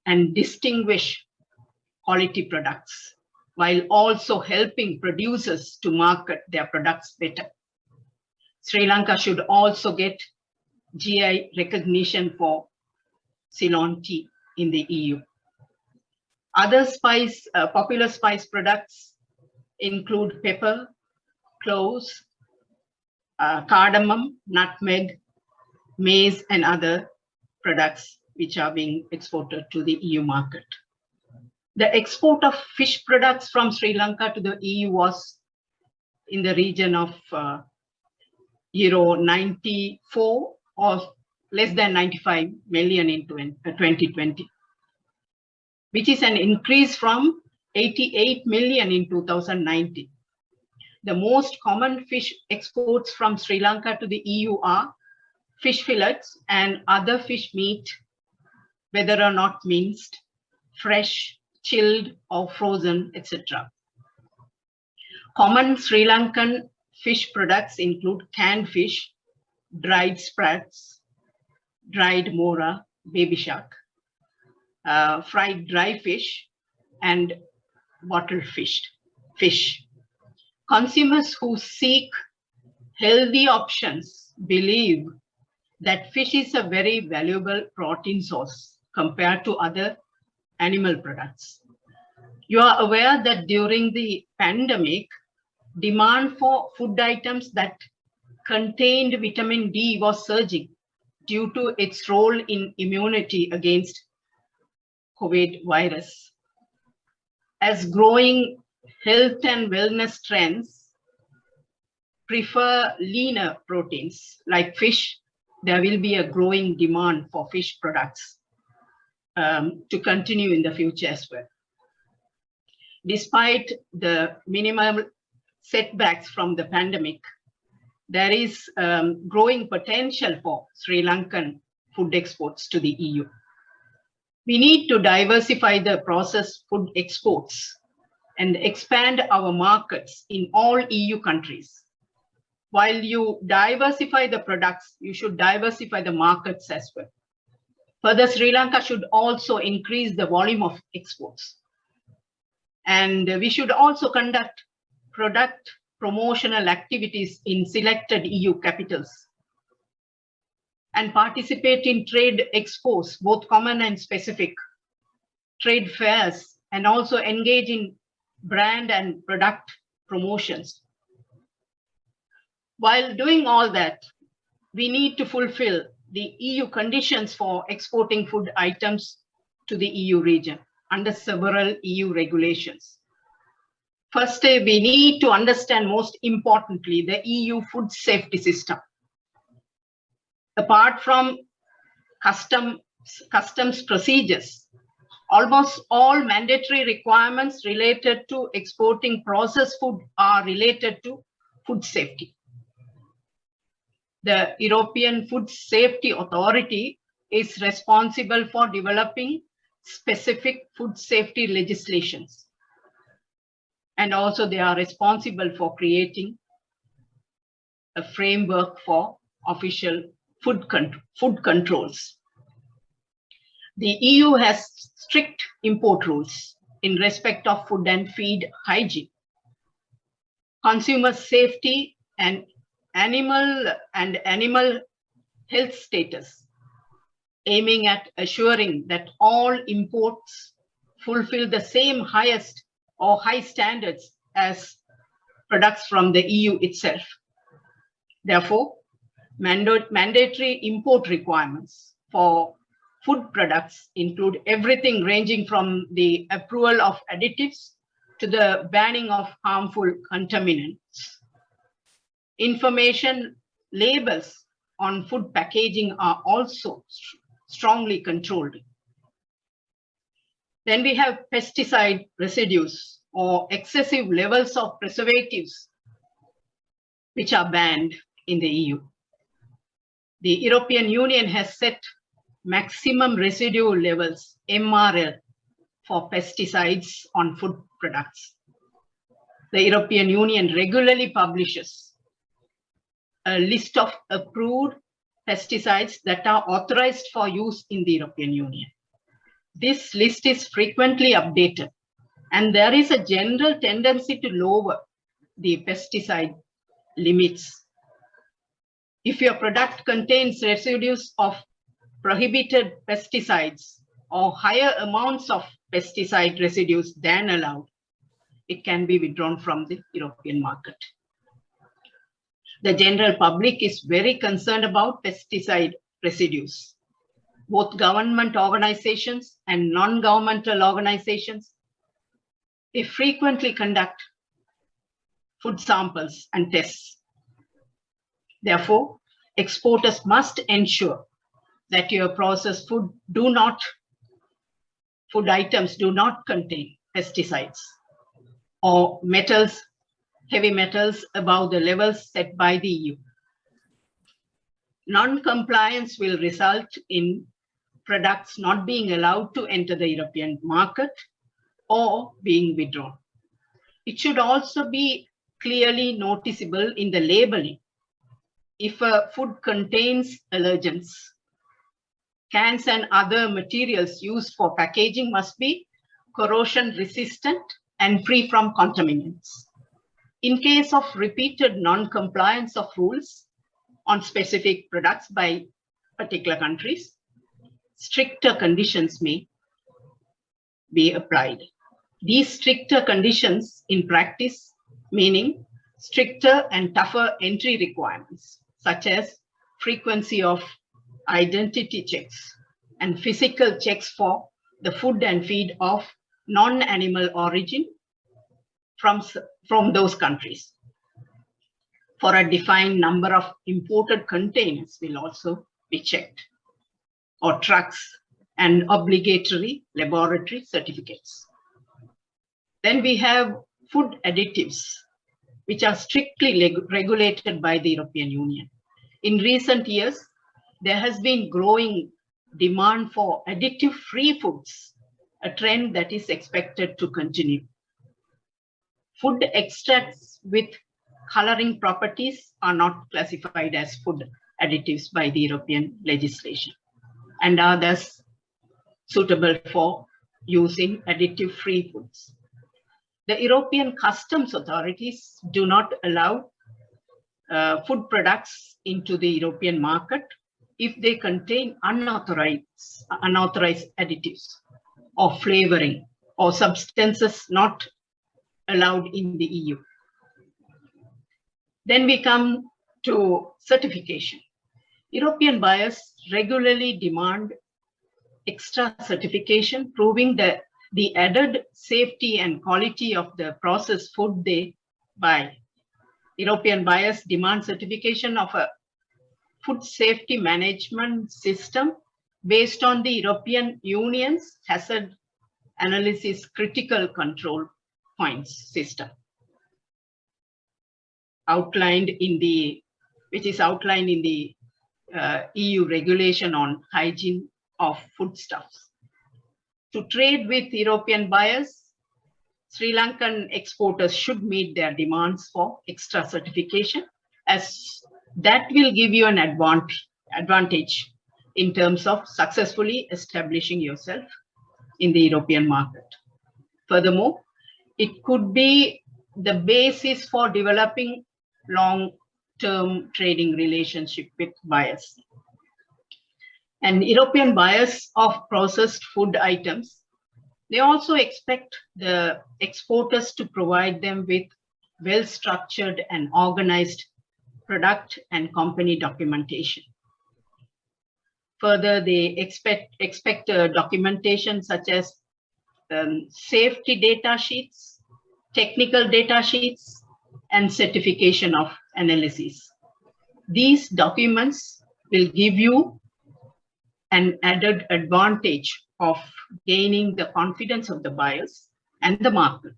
and distinguish quality products, while also helping producers to market their products better. Sri Lanka should also get GI recognition for Ceylon tea in the EU. Other popular spice products include pepper, cloves, cardamom, nutmeg, maize, and other products which are being exported to the EU market. The export of fish products from Sri Lanka to the EU was in the region of euro 94 or less than 95 million in 2020, which is an increase from 88 million in 2019. The most common fish exports from Sri Lanka to the EU are fish fillets and other fish meat, whether or not minced, fresh, chilled or frozen, etc. Common Sri Lankan fish products include canned fish, dried sprats, dried mora, baby shark, fried dry fish, and bottled fish. Consumers who seek healthy options believe that fish is a very valuable protein source compared to other animal products. You are aware that during the pandemic, demand for food items that contained vitamin D was surging due to its role in immunity against COVID virus. As growing health and wellness trends prefer leaner proteins like fish, there will be a growing demand for fish products to continue in the future as well. Despite the minimal setbacks from the pandemic, there is growing potential for Sri Lankan food exports to the EU. We need to diversify the processed food exports and expand our markets in all EU countries. While you diversify the products, you should diversify the markets as well. Further, Sri Lanka should also increase the volume of exports. And we should also conduct product promotional activities in selected EU capitals and participate in trade expos, both common and specific, trade fairs, and also engage in brand and product promotions. While doing all that, we need to fulfill the EU conditions for exporting food items to the EU region under several EU regulations. First, we need to understand, most importantly, the EU food safety system. Apart from customs procedures, almost all mandatory requirements related to exporting processed food are related to food safety. The European Food Safety Authority is responsible for developing specific food safety legislations. And also they are responsible for creating a framework for official food controls. The EU has strict import rules in respect of food and feed hygiene, consumer safety, and animal health status, aiming at assuring that all imports fulfill the same highest or high standards as products from the EU itself. Therefore, mandatory import requirements for food products include everything ranging from the approval of additives to the banning of harmful contaminants. Information labels on food packaging are also strongly controlled. Then we have pesticide residues or excessive levels of preservatives, which are banned in the EU. The European Union has set maximum residual levels, MRL, for pesticides on food products. The European Union regularly publishes a list of approved pesticides that are authorized for use in the European Union. This list is frequently updated, and there is a general tendency to lower the pesticide limits. If your product contains residues of prohibited pesticides or higher amounts of pesticide residues than allowed, it can be withdrawn from the European market. The general public is very concerned about pesticide residues. Both government organizations and non-governmental organizations, they frequently conduct food samples and tests. Therefore, exporters must ensure that your processed food items do not contain pesticides or metals, heavy metals above the levels set by the EU. Non-compliance will result in products not being allowed to enter the European market or being withdrawn. It should also be clearly noticeable in the labeling. If a food contains allergens, cans and other materials used for packaging must be corrosion resistant and free from contaminants. In case of repeated non-compliance of rules on specific products by particular countries, stricter conditions may be applied. These stricter conditions in practice, meaning stricter and tougher entry requirements, such as frequency of identity checks and physical checks for the food and feed of non-animal origin from those countries. For a defined number of imported containers will also be checked, or trucks, and obligatory laboratory certificates. Then we have food additives, which are strictly regulated by the European Union. In recent years, there has been growing demand for additive-free foods, a trend that is expected to continue. Food extracts with coloring properties are not classified as food additives by the European legislation and are thus suitable for using additive-free foods. The European customs authorities do not allow food products into the European market if they contain unauthorized additives or flavoring or substances not allowed in the EU. Then we come to certification. European buyers regularly demand extra certification proving that the added safety and quality of the processed food they buy. European buyers demand certification of a food safety management system based on the European Union's hazard analysis critical control points system, which is outlined in the EU regulation on hygiene of foodstuffs. To trade with European buyers, Sri Lankan exporters should meet their demands for extra certification, as that will give you an advantage in terms of successfully establishing yourself in the European market. Furthermore, it could be the basis for developing long-term trading relationship with buyers. And European buyers of processed food items, they also expect the exporters to provide them with well-structured and organized product and company documentation. Further, they expect documentation such as safety data sheets, technical data sheets, and certification of analysis. These documents will give you an added advantage of gaining the confidence of the buyers and the market.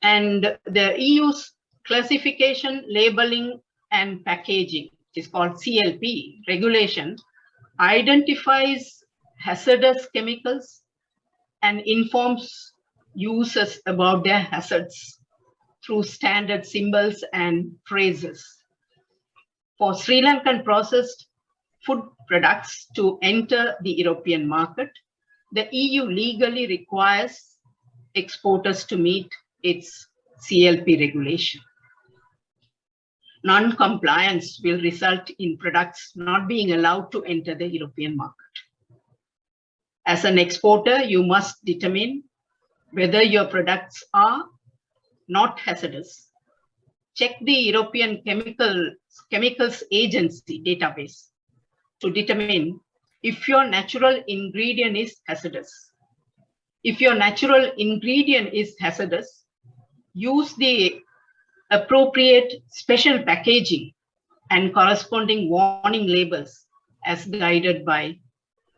And the EU's classification, labeling, and packaging, which is called CLP regulation, identifies hazardous chemicals and informs users about their hazards through standard symbols and phrases. For Sri Lankan processed food products to enter the European market, the EU legally requires exporters to meet its CLP regulation. Non-compliance will result in products not being allowed to enter the European market. As an exporter, you must determine whether your products are not hazardous. Check the European Chemicals Agency database to determine if your natural ingredient is hazardous. If your natural ingredient is hazardous, use the appropriate special packaging and corresponding warning labels as guided by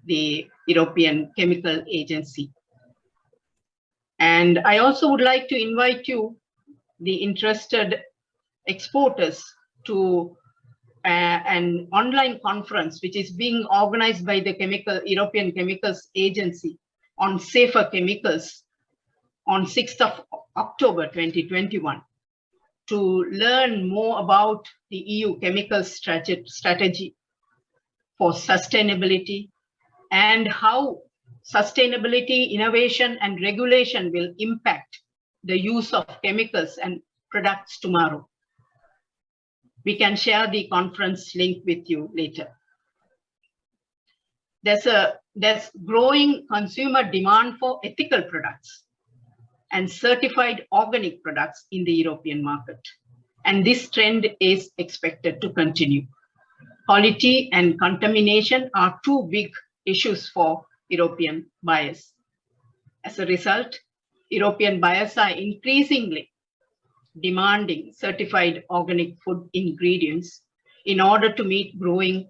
the European Chemical Agency. And I also would like to invite you, the interested exporters, to an online conference which is being organized by the European Chemicals Agency on safer chemicals on 6th of October 2021 to learn more about the EU chemical strategy for sustainability and how sustainability, innovation, and regulation will impact the use of chemicals and products tomorrow. We can share the conference link with you later. There's growing consumer demand for ethical products and certified organic products in the European market. And this trend is expected to continue. Quality and contamination are two big issues for European buyers. As a result, European buyers are increasingly demanding certified organic food ingredients in order to meet growing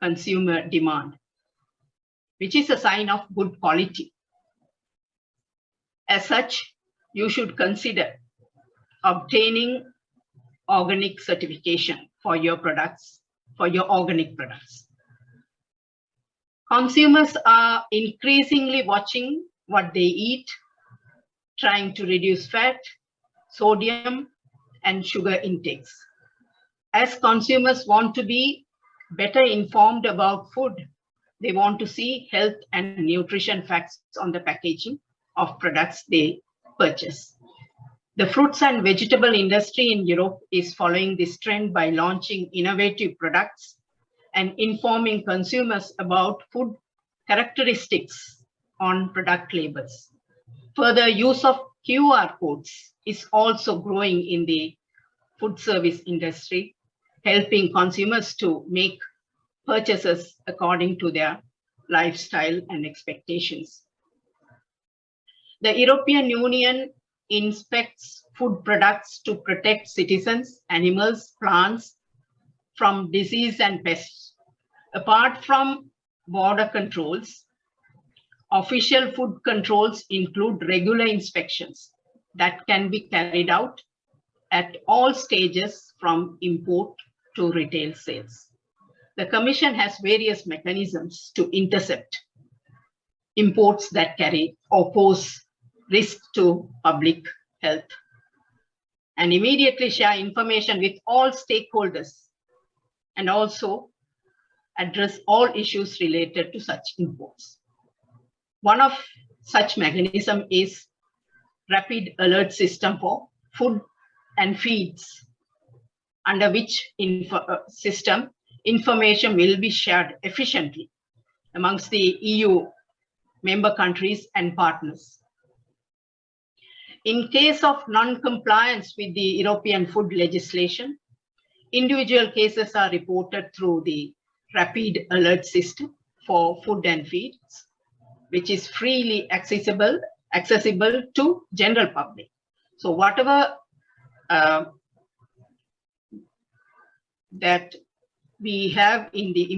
consumer demand, which is a sign of good quality. As such, you should consider obtaining organic certification for your products, for your organic products. Consumers are increasingly watching what they eat, trying to reduce fat, sodium, and sugar intakes. As consumers want to be better informed about food, they want to see health and nutrition facts on the packaging of products they purchase. The fruits and vegetable industry in Europe is following this trend by launching innovative products and informing consumers about food characteristics on product labels. Further use of QR codes is also growing in the food service industry, helping consumers to make purchases according to their lifestyle and expectations. The European Union inspects food products to protect citizens, animals, plants from disease and pests. Apart from border controls, official food controls include regular inspections that can be carried out at all stages from import to retail sales. The Commission has various mechanisms to intercept imports that carry or pose risk to public health and immediately share information with all stakeholders and also address all issues related to such imports. One of such mechanism is rapid alert system for food and feeds, under which information will be shared efficiently amongst the EU member countries and partners. In case of non-compliance with the European food legislation, individual cases are reported through the rapid alert system for food and feeds, which is freely accessible to general public. So whatever that we have in the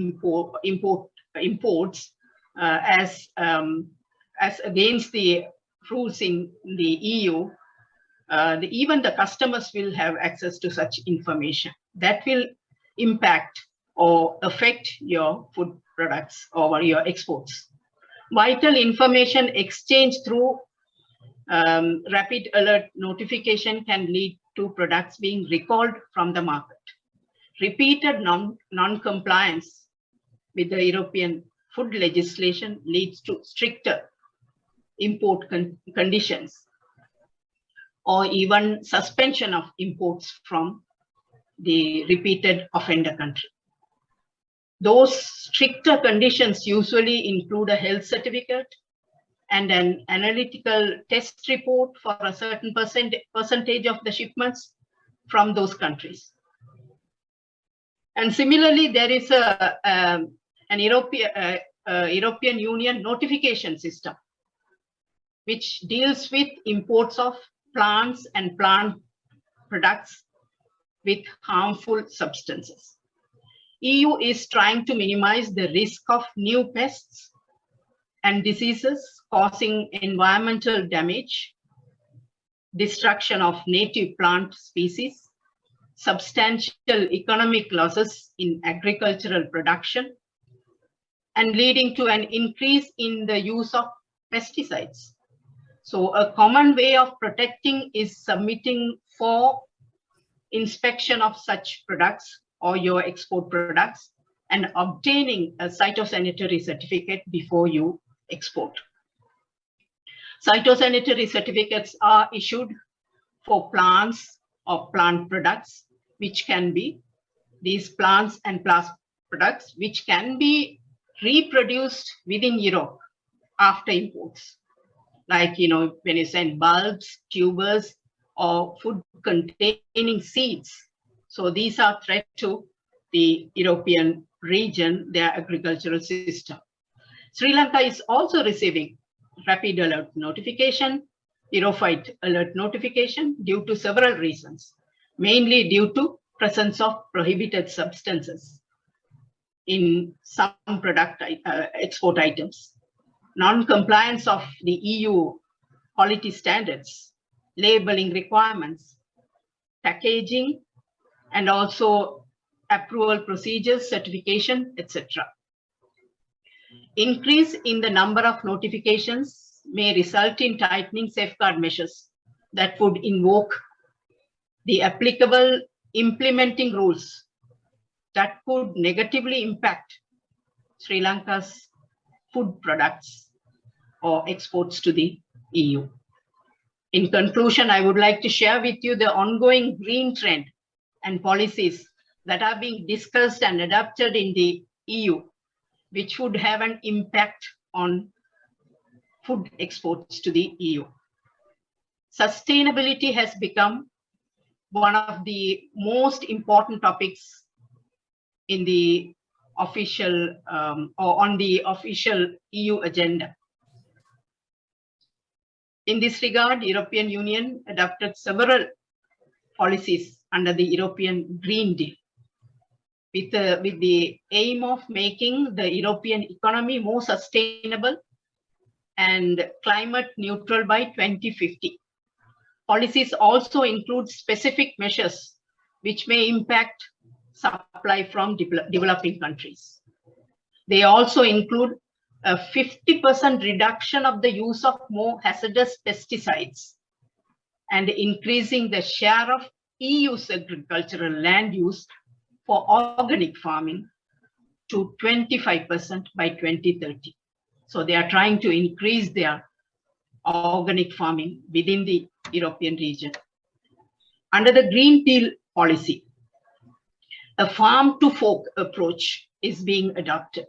imports as against the rules in the EU, even the customers will have access to such information that will impact or affect your food products or your exports. Vital information exchange through rapid alert notification can lead to products being recalled from the market. Repeated non-compliance with the European food legislation leads to stricter import conditions or even suspension of imports from the repeated offender country. Those stricter conditions usually include a health certificate and an analytical test report for a certain percentage of the shipments from those countries. And similarly, there is an European Union notification system, which deals with imports of plants and plant products with harmful substances. EU is trying to minimize the risk of new pests and diseases causing environmental damage, destruction of native plant species, substantial economic losses in agricultural production, and leading to an increase in the use of pesticides. So a common way of protecting is submitting for inspection of such products or your export products and obtaining a phytosanitary certificate before you export. Phytosanitary certificates are issued for plants or plant products, which can be these plants and plant products, which can be reproduced within Europe after imports. Like, you know, when you send bulbs, tubers, or food containing seeds. So these are threat to the European region, their agricultural system. Sri Lanka is also receiving rapid alert notification, Europhyte alert notification due to several reasons, mainly due to presence of prohibited substances in some product export items, non-compliance of the EU quality standards, labeling requirements, packaging, and also approval procedures, certification, etc. Increase in the number of notifications may result in tightening safeguard measures that would invoke the applicable implementing rules that could negatively impact Sri Lanka's food products or exports to the EU. In conclusion, I would like to share with you the ongoing green trend and policies that are being discussed and adopted in the EU, which would have an impact on food exports to the EU. Sustainability has become one of the most important topics in the official or on the official EU agenda. In this regard, European Union adopted several policies under the European Green Deal with the aim of making the European economy more sustainable and climate neutral by 2050. Policies also include specific measures which may impact supply from developing countries. They also include a 50% reduction of the use of more hazardous pesticides and increasing the share of EU's agricultural land use for organic farming to 25% by 2030. So they are trying to increase their organic farming within the European region. Under the Green Deal policy, a farm-to-fork approach is being adopted.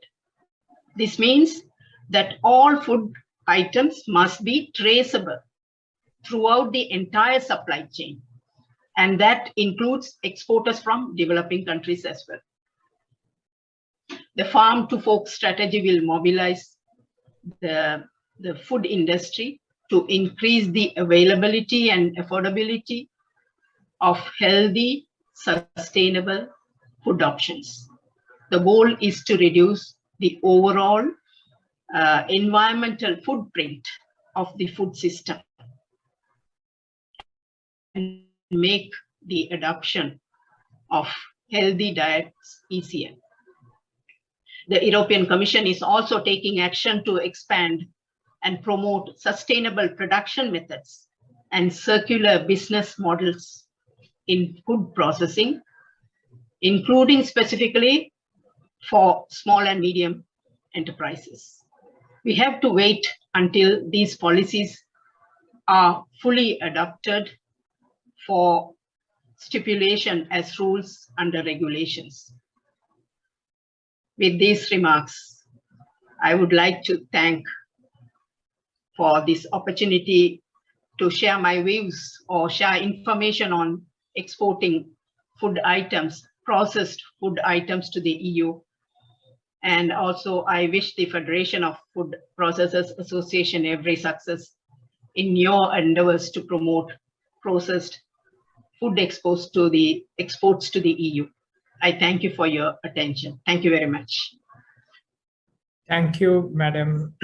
This means that all food items must be traceable throughout the entire supply chain, and that includes exporters from developing countries as well. The farm-to-fork strategy will mobilize the food industry to increase the availability and affordability of healthy, sustainable food options. The goal is to reduce the overall environmental footprint of the food system and make the adoption of healthy diets easier. The European Commission is also taking action to expand and promote sustainable production methods and circular business models in food processing, including specifically for small and medium enterprises. We have to wait until these policies are fully adopted for stipulation as rules under regulations. With these remarks, I would like to thank for this opportunity to share my views or share information on exporting food items, processed food items to the EU. And also I wish the Federation of Food Processors Association every success in your endeavors to promote processed food exports to the EU. I thank you for your attention. Thank you very much. Thank you, Madam.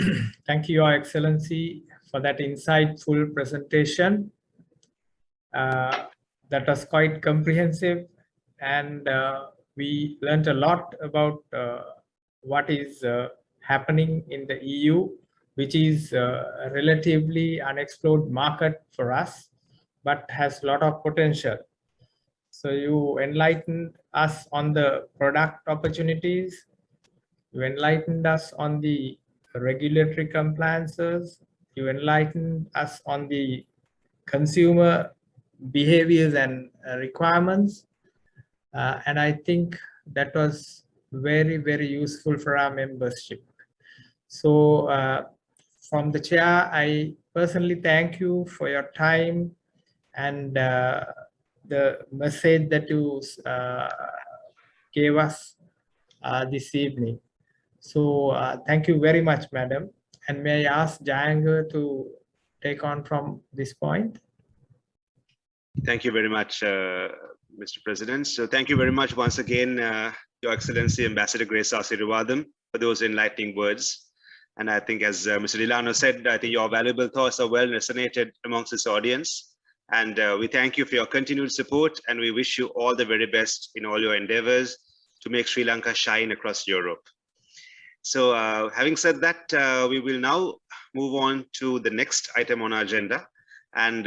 Thank you, Your Excellency, for that insightful presentation. That was quite comprehensive, and we learned a lot about what is happening in the EU, which is a relatively unexplored market for us, but has a lot of potential. So you enlightened us on the product opportunities. You enlightened us on the regulatory compliances. You enlightened us on the consumer behaviors and requirements. And I think that was very, very useful for our membership. So from the chair, I personally thank you for your time and the message that you gave us this evening. So thank you very much, Madam. And may I ask Jayanga to take on from this point? Thank you very much, Mr. President. So thank you very much once again, Your Excellency, Ambassador Grace Asirivadam, for those enlightening words. And I think as Mr. Dilano said, I think your valuable thoughts are well resonated amongst this audience. And we thank you for your continued support, and we wish you all the very best in all your endeavors to make Sri Lanka shine across Europe. So having said that, we will now move on to the next item on our agenda. And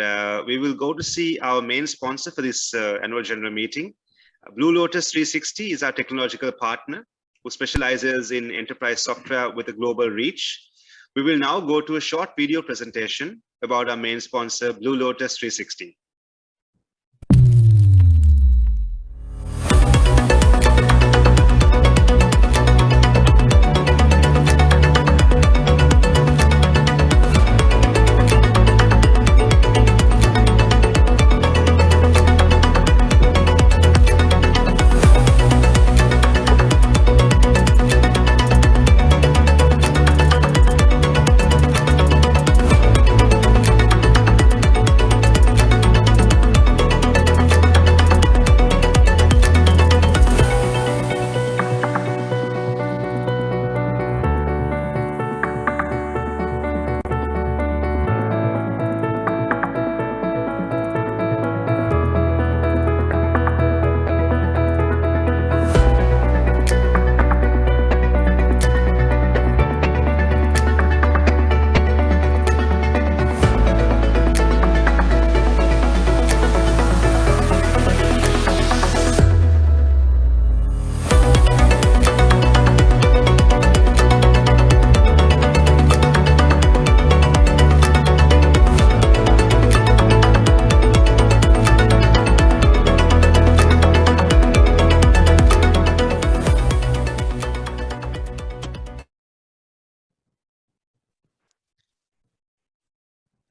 we will go to see our main sponsor for this annual general meeting. Blue Lotus 360 is our technological partner who specializes in enterprise software with a global reach. We will now go to a short video presentation about our main sponsor, Blue Lotus 360.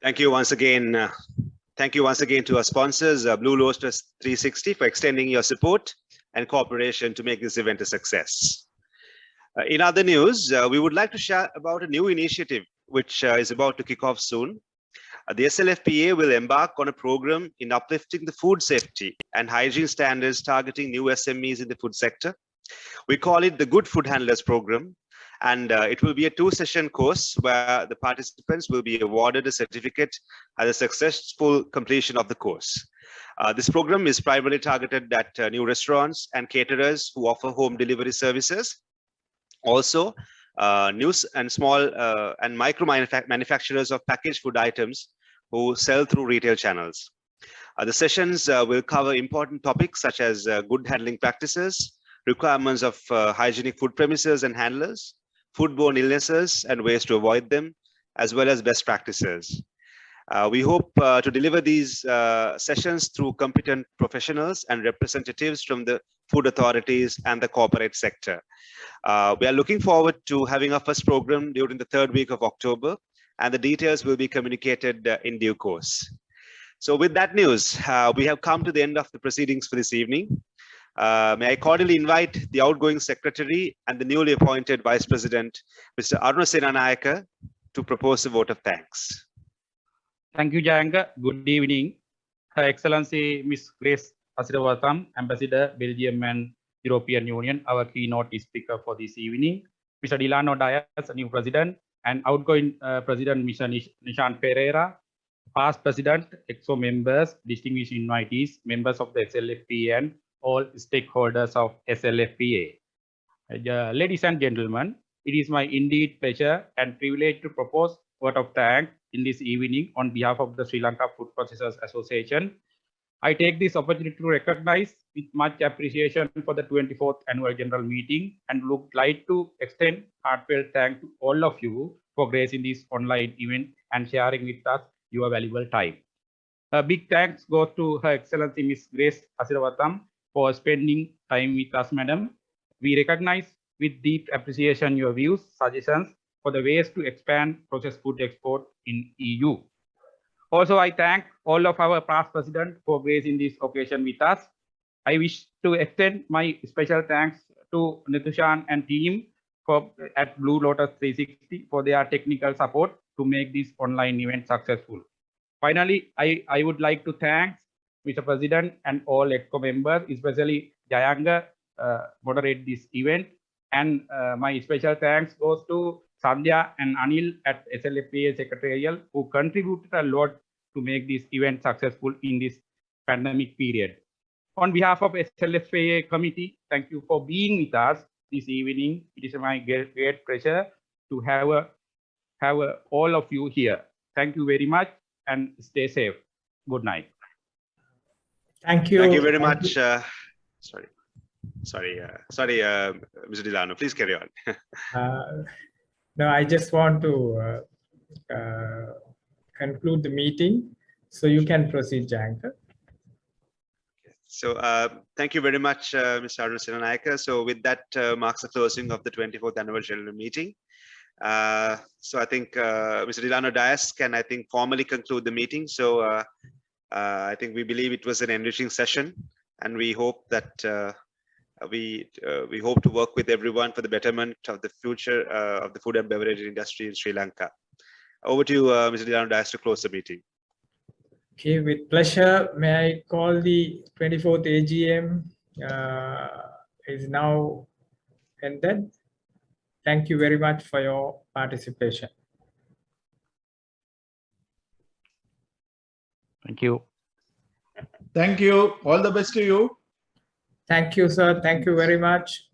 Thank you once again. Thank you once again to our sponsors, Blue Lotus 360, for extending your support and cooperation to make this event a success. In other news, we would like to share about a new initiative which is about to kick off soon. The SLFPA will embark on a program in uplifting the food safety and hygiene standards targeting new SMEs in the food sector. We call it the Good Food Handlers Program. And it will be a 2-session course where the participants will be awarded a certificate as a successful completion of the course. This program is primarily targeted at new restaurants and caterers who offer home delivery services. Also, new and small and micro manufacturers of packaged food items who sell through retail channels. The sessions will cover important topics such as good handling practices, requirements of hygienic food premises and handlers, foodborne illnesses and ways to avoid them, as well as best practices. We hope to deliver these sessions through competent professionals and representatives from the food authorities and the corporate sector. We are looking forward to having our first program during the 3rd week of October, and the details will be communicated in due course. So with that news, we have come to the end of the proceedings for this evening. May I cordially invite the outgoing secretary and the newly appointed vice president, Mr. Aruna Senanayaka, to propose a vote of thanks. Thank you, Jayanga. Good evening. Her Excellency Ms. Grace Asirivadam, Ambassador, Belgium and European Union, our keynote speaker for this evening. Mr. Delano Dias, new president, and outgoing president, Mr. Nishan Pereira, past president, EXO members, distinguished invitees, members of the SLFPA, and all stakeholders of SLFPA. Ladies and gentlemen, it is my indeed pleasure and privilege to propose word of thanks in this evening on behalf of the Sri Lanka Food Processors Association. I take this opportunity to recognize with much appreciation for the 24th annual general meeting and would like to extend heartfelt thanks to all of you for gracing this online event and sharing with us your valuable time. A big thanks goes to Her Excellency Ms. Grace Asiravatham for spending time with us, Madam. We recognize with deep appreciation your views, suggestions for the ways to expand processed food export in EU. Also, I thank all of our past presidents for gracing this occasion with us. I wish to extend my special thanks to Nitushan and team at Blue Lotus 360 for their technical support to make this online event successful. Finally, I would like to thank Mr. President and all EXCO members, especially Jayanga, moderate this event. And my special thanks goes to Sandhya and Anil at SLFPA Secretarial, who contributed a lot to make this event successful in this pandemic period. On behalf of SLFPA committee, thank you for being with us this evening. It is my great pleasure to have all of you here. Thank you very much and stay safe. Good night. Thank you. Thank you very much. Sorry, Mr. Delano, please carry on. No, I just want to conclude the meeting, so you can proceed, Janka. So thank you very much, Mr. Aruna Senanayake. So with that marks the closing of the 24th annual general meeting. So I think Mr. Delano Dias can, I think, formally conclude the meeting. So I think we believe it was an enriching session, and we hope that we hope to work with everyone for the betterment of the future of the food and beverage industry in Sri Lanka. Over to you, Mr. Delano Dias, to close the meeting. Okay, with pleasure. May I call the 24th AGM is now ended. Thank you very much for your participation. Thank you. Thank you. All the best to you. Thank you, sir. Thank you very much.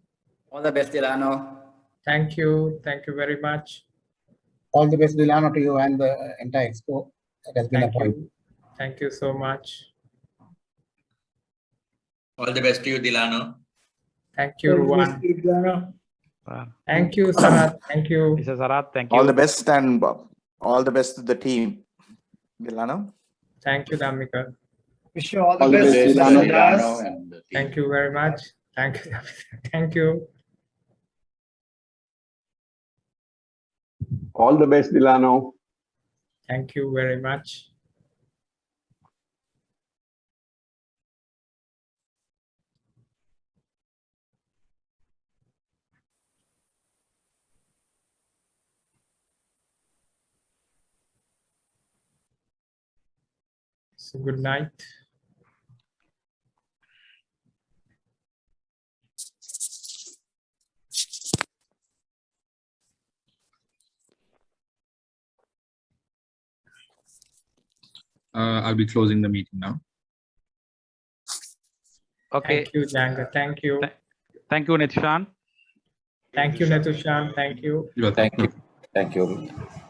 All the best, Delano. Thank you. Thank you very much. All the best, Delano, to you and the entire expo. It has been a pleasure. Thank you so much. All the best to you, Delano. Thank you, everyone. Thank you, Sarat. Thank you. Mr. Sarat, thank you. All the best, and all the best to the team. Delano. Thank you, Damika. Wish you all the best. Delano and the team. Thank you very much. Thank you. Thank you. All the best, Delano. Thank you very much. So good night. I'll be closing the meeting now. Okay. Thank you, Janga. Thank you. Thank you, Nitushan. Thank you, Netushan. Thank you. Thank you. Thank you.